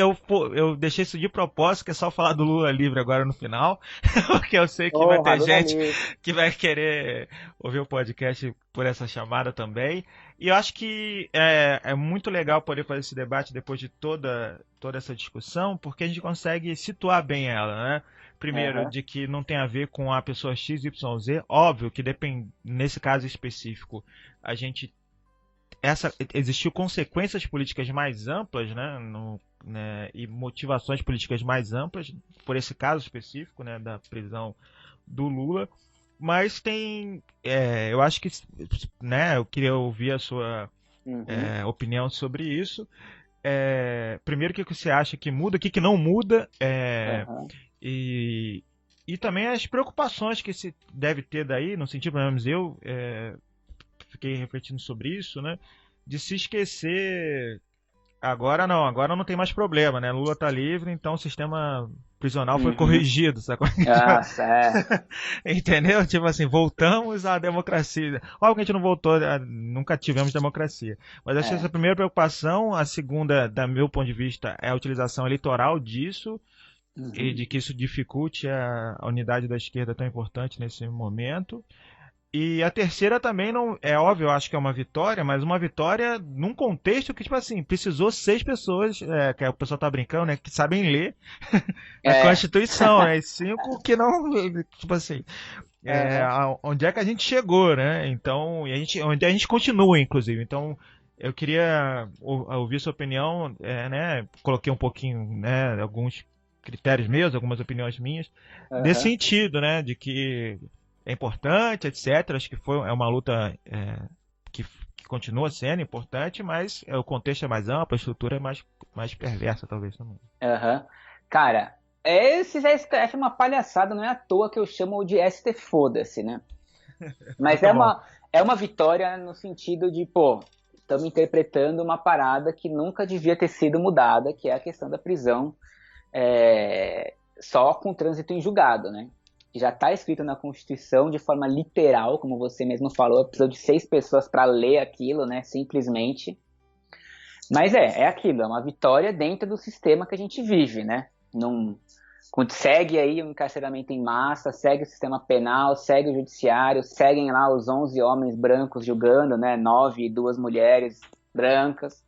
eu deixei isso de propósito, que é só falar do Lula livre agora no final, porque eu sei que vai Porra, ter Lula gente livre. que vai querer ouvir o podcast por essa chamada também. E eu acho que é muito legal poder fazer esse debate depois de toda essa discussão, porque a gente consegue situar bem ela, né? Primeiro, Aham. de que não tem a ver com a pessoa X, Y, Z. Óbvio que depende, nesse caso específico, a gente existiu consequências políticas mais amplas, né, e motivações políticas mais amplas por esse caso específico, né, da prisão do Lula, mas eu acho que, né, eu queria ouvir a sua Uhum. opinião sobre isso. Primeiro, o que você acha que muda, o que não muda, Aham. e e também as preocupações que se deve ter daí, no sentido, pelo menos eu fiquei refletindo sobre isso, né? De se esquecer. Agora não tem mais problema, né? Lula tá livre, então o sistema prisional foi Uhum. corrigido, sacou? Nossa, Entendeu? Tipo assim, voltamos à democracia. Óbvio que a gente não voltou, nunca tivemos democracia. Mas acho que essa é a é. primeira preocupação. A segunda, do meu ponto de vista, é a utilização eleitoral disso e Uhum. de que isso dificulte a unidade da esquerda tão importante nesse momento. E a terceira também não é óbvio, eu acho que é uma vitória, mas uma vitória num contexto que, tipo assim, precisou 6 pessoas, que o pessoal tá brincando, né? Que sabem ler a É. Constituição, né? E 5 que não, tipo assim, Aham. onde é que a gente chegou, né? Então, onde a gente continua, inclusive. Então, eu queria ouvir sua opinião, né? Coloquei um pouquinho, né? Alguns critérios meus, algumas opiniões minhas, nesse Aham. sentido, né? De que é importante, etc. Acho que é uma luta que continua sendo importante, mas o contexto é mais amplo, a estrutura é mais perversa, talvez também. Aham. Cara, esse STF é uma palhaçada, não é à toa que eu chamo de ST foda-se, né? Mas Muito bom. é uma vitória no sentido de, pô, estamos interpretando uma parada que nunca devia ter sido mudada, que é a questão da prisão só com trânsito em julgado, né? Já está escrito na Constituição de forma literal, como você mesmo falou, precisou de 6 pessoas para ler aquilo, né? Simplesmente. Mas é aquilo, é uma vitória dentro do sistema que a gente vive, né? Não, segue aí o encarceramento em massa, segue o sistema penal, segue o judiciário, seguem lá os 11 homens brancos julgando, né? 9 e 2 mulheres brancas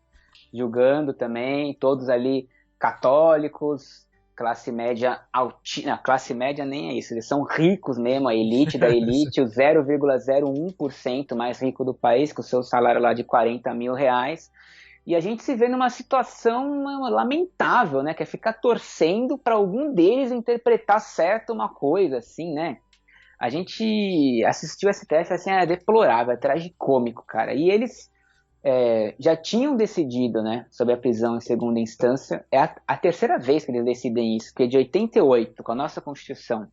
julgando também, todos ali católicos, classe média altina, classe média nem é isso, eles são ricos mesmo, a elite da elite, o 0,01% mais rico do país, com o seu salário lá de 40 mil reais. E a gente se vê numa situação lamentável, né? Que é ficar torcendo para algum deles interpretar certo uma coisa, assim, né? A gente assistiu o STF, assim, é deplorável, é tragicômico, cara. E eles já tinham decidido, né, sobre a prisão em segunda instância. É a terceira vez que eles decidem isso, porque de 88, com a nossa Constituição,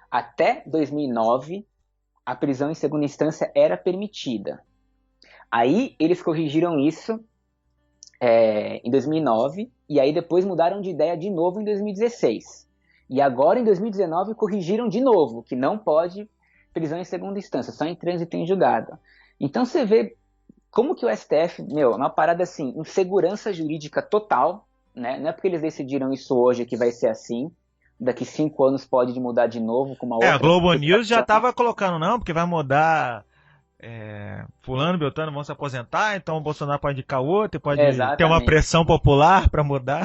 até 2009, a prisão em segunda instância era permitida. Aí eles corrigiram isso em 2009, e aí depois mudaram de ideia de novo em 2016. E agora, em 2019, corrigiram de novo, que não pode prisão em segunda instância, só em trânsito em julgado. Então você vê como que o STF, meu, é uma parada assim, insegurança jurídica total, né? Não é porque eles decidiram isso hoje que vai ser assim. Daqui 5 anos pode mudar de novo com uma A outra Globo News já interpretação. tava colocando, não, porque vai mudar. Fulano e Beltrano vão se aposentar, então o Bolsonaro pode indicar outro, pode ter uma Exatamente. pressão popular para mudar.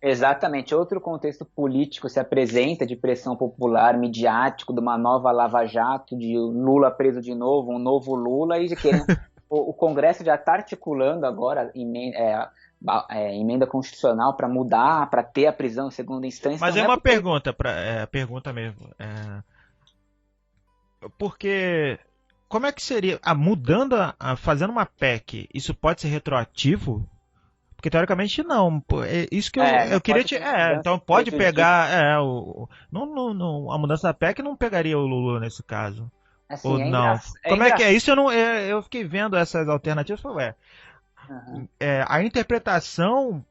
Exatamente. Outro contexto político se apresenta de pressão popular, midiático, de uma nova Lava Jato, de Lula preso de novo, um novo Lula, e de querendo. O Congresso já está articulando agora emenda constitucional para mudar, para ter a prisão em segunda instância. Então Mas é não é uma porque. pergunta, pergunta mesmo. Porque como é que seria mudando, fazendo uma PEC, isso pode ser retroativo? Porque teoricamente não. Pô, é isso que Não eu queria pode te. ter mudança Então que pode prejudique. pegar. A mudança da PEC não pegaria o Lula nesse caso. Ou Assim, não? é Como é que é? engraçado. Isso eu não. Eu fiquei vendo essas alternativas e falei, Uhum. a interpretação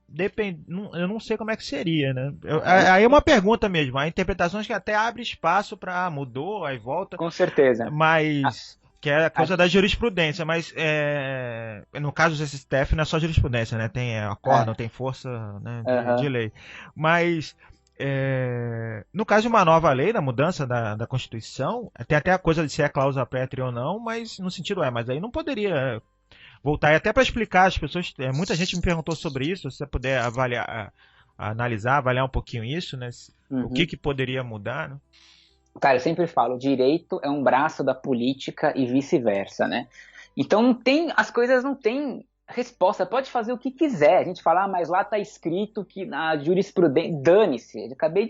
depende. Eu não sei como é que seria, né? Uhum. Aí é uma pergunta mesmo. A interpretação acho que até abre espaço para mudou, aí volta. Com certeza. Mas Que é a coisa da jurisprudência, mas no caso do STF não é só jurisprudência, né? Tem acórdão, tem força, né, de lei. Mas no caso de uma nova lei, da mudança da Constituição, tem até a coisa de se é cláusula pétrea ou não, mas no sentido mas aí não poderia voltar. E até para explicar, as pessoas, muita gente me perguntou sobre isso, se você puder analisar, avaliar um pouquinho isso, né? O que poderia mudar, né? Cara, eu sempre falo, direito é um braço da política e vice-versa, né? Então as coisas não têm resposta, pode fazer o que quiser. A gente fala, mas lá tá escrito que na jurisprudência, dane-se. Eu acabei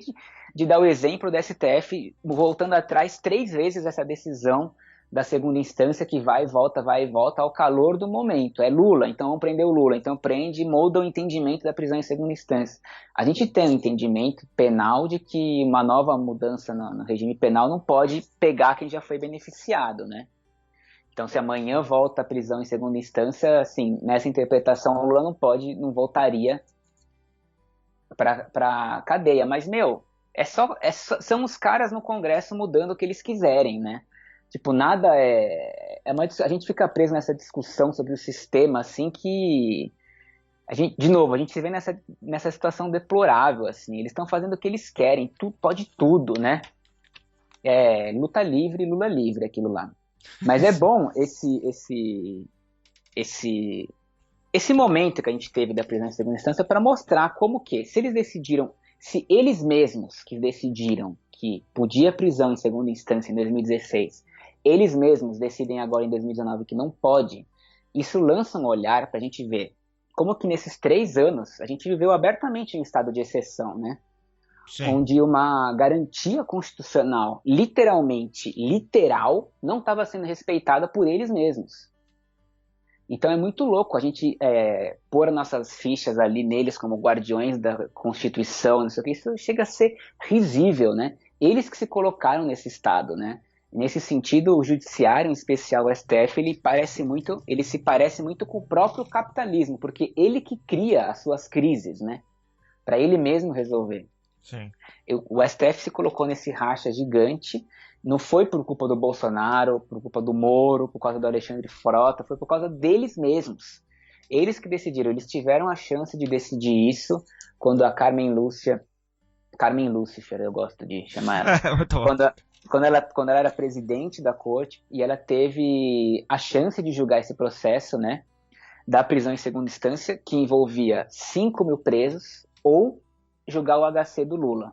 de dar o exemplo do STF, voltando atrás 3 vezes essa decisão da segunda instância que vai e volta ao calor do momento. É Lula, então vamos prender o Lula. Então prende e molda o entendimento da prisão em segunda instância. A gente tem um entendimento penal de que uma nova mudança no regime penal não pode pegar quem já foi beneficiado, né? Então se amanhã volta a prisão em segunda instância, assim, nessa interpretação o Lula não voltaria para cadeia. Mas, são os caras no Congresso mudando o que eles quiserem, né? Tipo, nada a gente fica preso nessa discussão sobre o sistema, assim, que a gente se vê nessa situação deplorável, assim. Eles estão fazendo o que eles querem, pode tudo, né? Luta livre, Lula livre, aquilo lá. Mas é bom esse momento que a gente teve da prisão em segunda instância para mostrar como que, se eles mesmos que decidiram que podia prisão em segunda instância em 2016, eles mesmos decidem agora em 2019 que não pode, isso lança um olhar para a gente ver como que nesses 3 anos a gente viveu abertamente em estado de exceção, né? Sim. Onde uma garantia constitucional literalmente literal não estava sendo respeitada por eles mesmos. Então é muito louco a gente pôr nossas fichas ali neles como guardiões da Constituição, não sei o que, isso chega a ser risível, né? Eles que se colocaram nesse estado, né? Nesse sentido, o judiciário, em especial o STF, ele se parece muito com o próprio capitalismo, porque ele que cria as suas crises, né? Para ele mesmo resolver. Sim. O STF se colocou nesse racha gigante, não foi por culpa do Bolsonaro, por culpa do Moro, por causa do Alexandre Frota, foi por causa deles mesmos. Eles que decidiram, eles tiveram a chance de decidir isso quando a Carmen Lúcifer, eu gosto de chamar ela, quando ela era presidente da corte, e ela teve a chance de julgar esse processo, né, da prisão em segunda instância, que envolvia 5.000 presos, ou julgar o HC do Lula.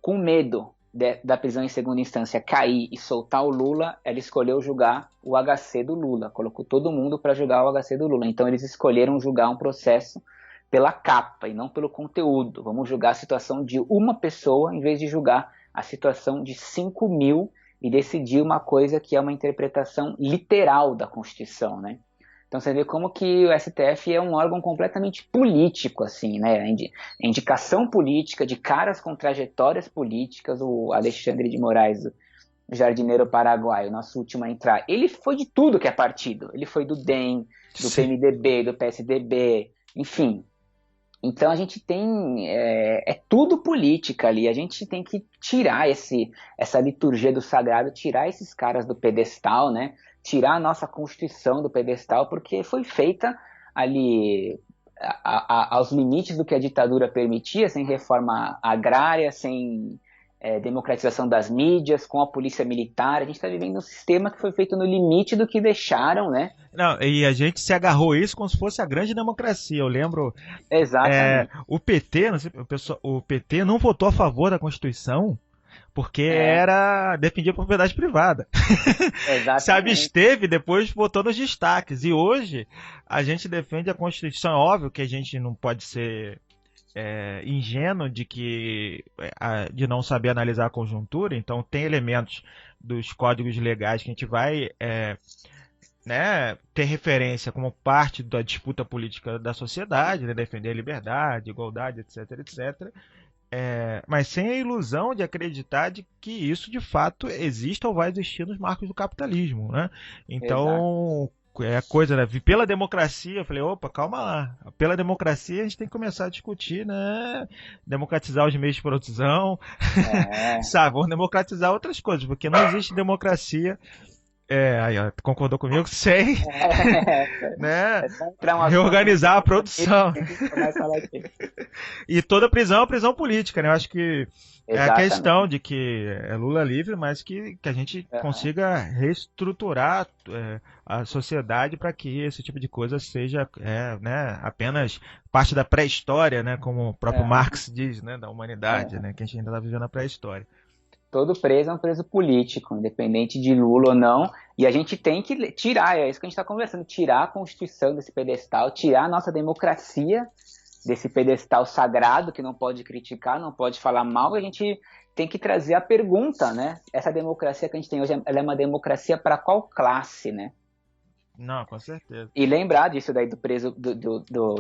Com medo da prisão em segunda instância cair e soltar o Lula, ela escolheu julgar o HC do Lula, colocou todo mundo para julgar o HC do Lula. Então eles escolheram julgar um processo pela capa e não pelo conteúdo. Vamos julgar a situação de uma pessoa em vez de julgar a situação de 5.000 e decidir uma coisa que é uma interpretação literal da Constituição, né? Então você vê como que o STF é um órgão completamente político, assim, né? Indicação política de caras com trajetórias políticas. O Alexandre de Moraes, o jardineiro paraguaio, nosso último a entrar, ele foi de tudo que é partido. Ele foi do DEM, do PMDB, do PSDB, enfim. Então a gente tem tudo política ali. A gente tem que tirar essa liturgia do sagrado, tirar esses caras do pedestal, né? Tirar a nossa Constituição do pedestal, porque foi feita ali aos limites do que a ditadura permitia, sem reforma agrária, sem democratização das mídias, com a polícia militar. A gente está vivendo um sistema que foi feito no limite do que deixaram, né? Não, e a gente se agarrou a isso como se fosse a grande democracia. Eu lembro. Exatamente. O PT, não sei, o PT não votou a favor da Constituição porque defendia a propriedade privada. Exatamente. Se absteve, depois votou nos destaques. E hoje a gente defende a Constituição. É óbvio que a gente não pode ser ingênuo de não saber analisar a conjuntura. Então tem elementos dos códigos legais que a gente vai ter referência como parte da disputa política da sociedade, né? Defender a liberdade, igualdade, etc, etc. Mas sem a ilusão de acreditar de que isso de fato existe ou vai existir nos marcos do capitalismo, né? Então, coisa, né? Pela democracia, eu falei, opa, calma lá. Pela democracia a gente tem que começar a discutir, né? Democratizar os meios de produção, sabe? Vamos democratizar outras coisas, porque não existe democracia Aí, ó, concordou comigo? Sem, né, É só entrar um assunto reorganizar a produção. que a gente começa a falar aqui. E toda prisão é prisão política, né? Eu acho que é a questão Exatamente. de que é Lula livre, mas que a gente Aham. consiga reestruturar a sociedade para que esse tipo de coisa seja, né, apenas parte da pré-história, né? Como o próprio Aham. Marx diz, né? Da humanidade, Aham. né? Que a gente ainda está vivendo a pré-história. Todo preso é um preso político, independente de Lula ou não. E a gente tem que tirar, é isso que a gente está conversando, tirar a Constituição desse pedestal, tirar a nossa democracia desse pedestal sagrado que não pode criticar, não pode falar mal. A gente tem que trazer a pergunta, né? Essa democracia que a gente tem hoje, ela é uma democracia para qual classe, né? Não, com certeza. E lembrar disso daí do preso,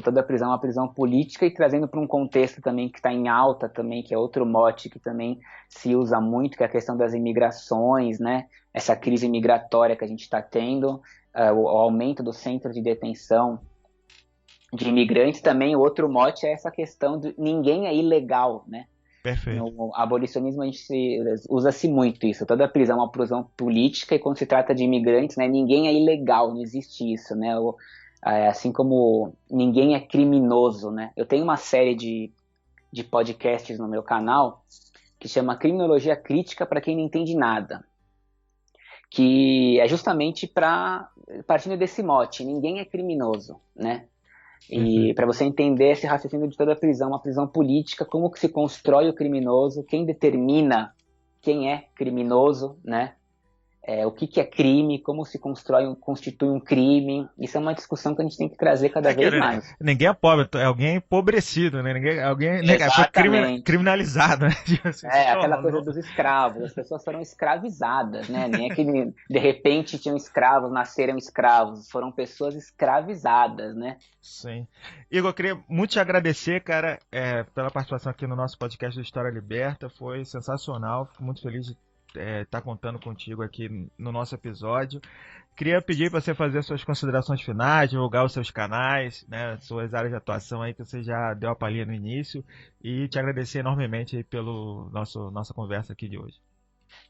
toda a prisão é uma prisão política e trazendo para um contexto também que está em alta também, que é outro mote que também se usa muito, que é a questão das imigrações, né? Essa crise migratória que a gente está tendo, o aumento do centro de detenção de imigrantes também, o outro mote é essa questão de ninguém é ilegal, né? Perfeito. No abolicionismo usa-se muito isso. Toda prisão é uma prisão política e quando se trata de imigrantes, né, ninguém é ilegal, não existe isso, né? Assim como ninguém é criminoso, né? Eu tenho uma série de podcasts no meu canal que chama Criminologia Crítica para quem não entende nada, que é justamente partindo desse mote, ninguém é criminoso, né? E Perfeito. para você entender esse raciocínio de toda prisão, uma prisão política, como que se constrói o criminoso, quem determina quem é criminoso, né? O que é crime, como se constitui um crime. Isso é uma discussão que a gente tem que trazer cada É que vez mais. ninguém é pobre, é alguém empobrecido, né? Alguém, né, foi Exatamente. criminalizado, né? Tipo assim, se Aquela coisa tornou. dos escravos, as pessoas foram escravizadas, né? Nem é que de repente tinham escravos, nasceram escravos, foram pessoas escravizadas, né? Sim. Igor, eu queria muito te agradecer, cara, pela participação aqui no nosso podcast do História Liberta. Foi sensacional. Fico muito feliz de estar contando contigo aqui no nosso episódio. Queria pedir para você fazer suas considerações finais, divulgar os seus canais, né, suas áreas de atuação aí que você já deu a palhinha no início e te agradecer enormemente aí pelo nossa conversa aqui de hoje.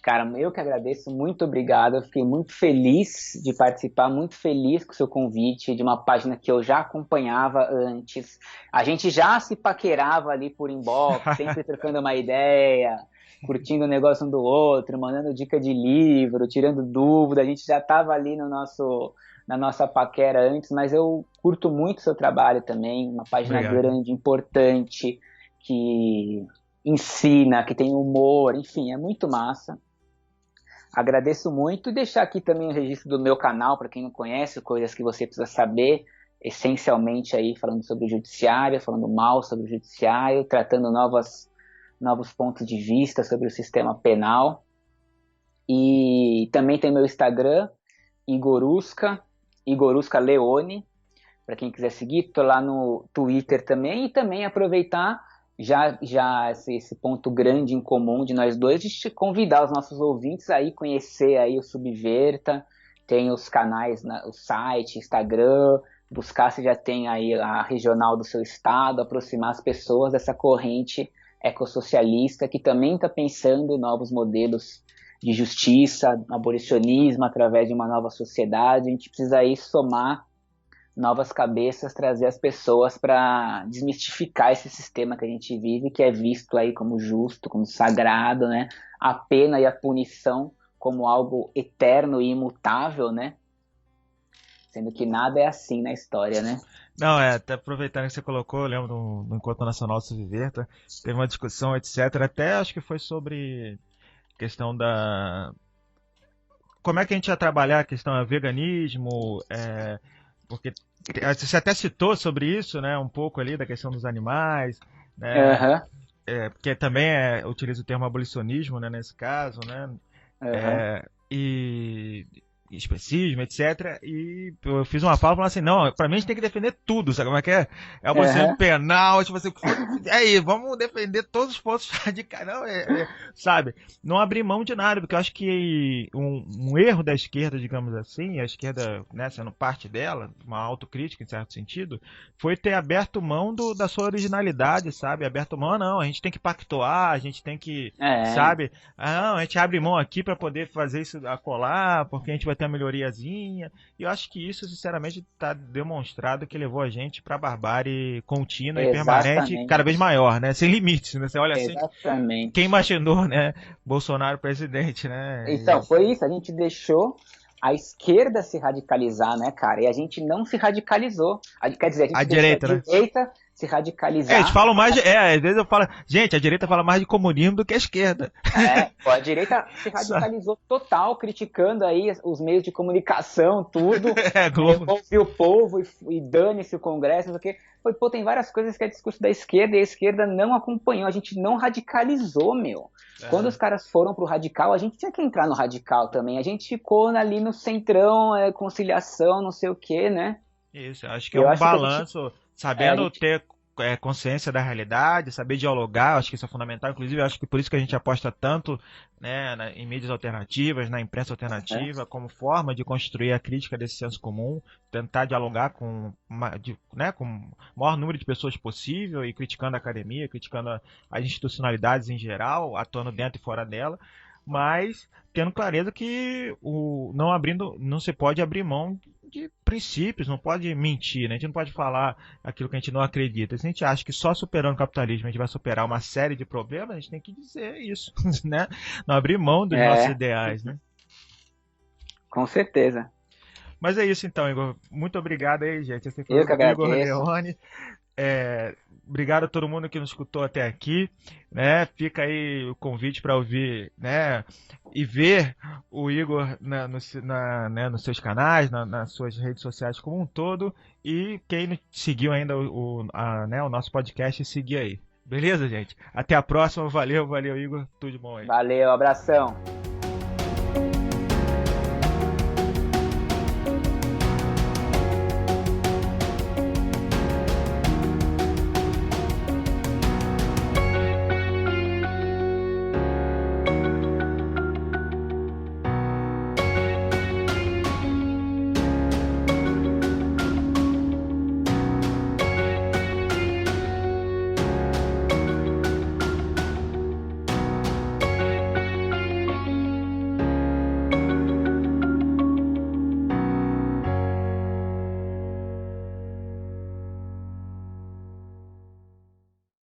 Cara, eu que agradeço, muito obrigado. Eu fiquei muito feliz de participar, muito feliz com o seu convite de uma página que eu já acompanhava antes. A gente já se paquerava ali por inbox, sempre trocando uma ideia, curtindo o negócio um do outro, mandando dica de livro, tirando dúvida. A gente já estava ali na nossa paquera antes, mas eu curto muito o seu trabalho também, uma página Obrigado. grande, importante, que ensina, que tem humor, enfim, é muito massa. Agradeço muito e deixar aqui também o registro do meu canal, para quem não conhece, coisas que você precisa saber, essencialmente aí falando sobre o judiciário, falando mal sobre o judiciário, tratando novos pontos de vista sobre o sistema penal. E também tem meu Instagram, Igorusca, Igorusca Leone, para quem quiser seguir, estou lá no Twitter também, e também aproveitar já esse ponto grande em comum de nós dois, de convidar os nossos ouvintes aí conhecer aí o Subverta, tem os canais, o site, Instagram, buscar se já tem aí a regional do seu estado, aproximar as pessoas dessa corrente ecossocialista que também está pensando em novos modelos de justiça, abolicionismo através de uma nova sociedade. A gente precisa aí somar novas cabeças, trazer as pessoas para desmistificar esse sistema que a gente vive, que é visto aí como justo, como sagrado, né? A pena e a punição como algo eterno e imutável, né? Sendo que nada é assim na história, né? Não, até aproveitando que você colocou, eu lembro do Encontro Nacional Subverta, teve uma discussão, etc. Até acho que foi sobre questão da. Como é que a gente ia trabalhar a questão do veganismo, porque você até citou sobre isso, né, um pouco ali da questão dos animais, né, Aham, porque também utiliza o termo abolicionismo, né, nesse caso, né, aham. e especismo, etc. E eu fiz uma fala falando assim, não, pra mim a gente tem que defender tudo, sabe como é que é? É abolicionismo Aham. penal, tipo assim, aí, vamos defender todos os pontos radicais, não, sabe? Não abrir mão de nada, porque eu acho que um erro da esquerda, digamos assim, a esquerda, né, sendo parte dela, uma autocrítica em certo sentido, foi ter aberto mão da sua originalidade, sabe? Aberto mão, não, a gente tem que pactuar, a gente tem que, É, sabe? Ah, não, a gente abre mão aqui para poder fazer isso acolá, porque a gente vai ter uma melhoriazinha. E eu acho que isso, sinceramente, está demonstrado que levou a gente para a barbárie contínua e permanente, cada vez maior, né? Sem limites, né? Você olha assim, quem imaginou, né? Bolsonaro presidente, né? Então, foi isso, a gente deixou a esquerda se radicalizar, né, cara? E a gente não se radicalizou. Quer dizer, a gente a direita, deixou a direita se radicalizar. Eles falam mais de, às vezes eu falo, gente, a direita fala mais de comunismo do que a esquerda. A direita se radicalizou total, criticando aí os meios de comunicação, tudo. Globo. Ouviu o povo e dane-se o Congresso, não sei o quê. Pô, tem várias coisas que é discurso da esquerda e a esquerda não acompanhou, a gente não radicalizou, meu. Quando os caras foram pro radical, a gente tinha que entrar no radical também. A gente ficou ali no centrão, conciliação, não sei o quê, né? Isso, acho que é um balanço, sabendo ter consciência da realidade, saber dialogar, acho que isso é fundamental. Inclusive, acho que por isso que a gente aposta tanto, né, em mídias alternativas, na imprensa alternativa, como forma de construir a crítica desse senso comum, tentar dialogar com o maior número de pessoas possível e criticando a academia, criticando as institucionalidades em geral, atuando dentro e fora dela, mas tendo clareza que não se pode abrir mão de princípios, não pode mentir, né? A gente não pode falar aquilo que a gente não acredita. Se a gente acha que só superando o capitalismo a gente vai superar uma série de problemas, a gente tem que dizer isso, né? Não abrir mão dos nossos ideais, né? Com certeza. Mas é isso então, Igor. Muito obrigado aí, gente. Eu que agradeço. Igor Leone. Obrigado a todo mundo que nos escutou até aqui, né? Fica aí o convite para ouvir, né? E ver o Igor nos seus canais, nas suas redes sociais como um todo. E quem não seguiu ainda o nosso podcast, seguir aí. Beleza, gente? Até a próxima. Valeu, Igor. Tudo de bom aí. Valeu, abração.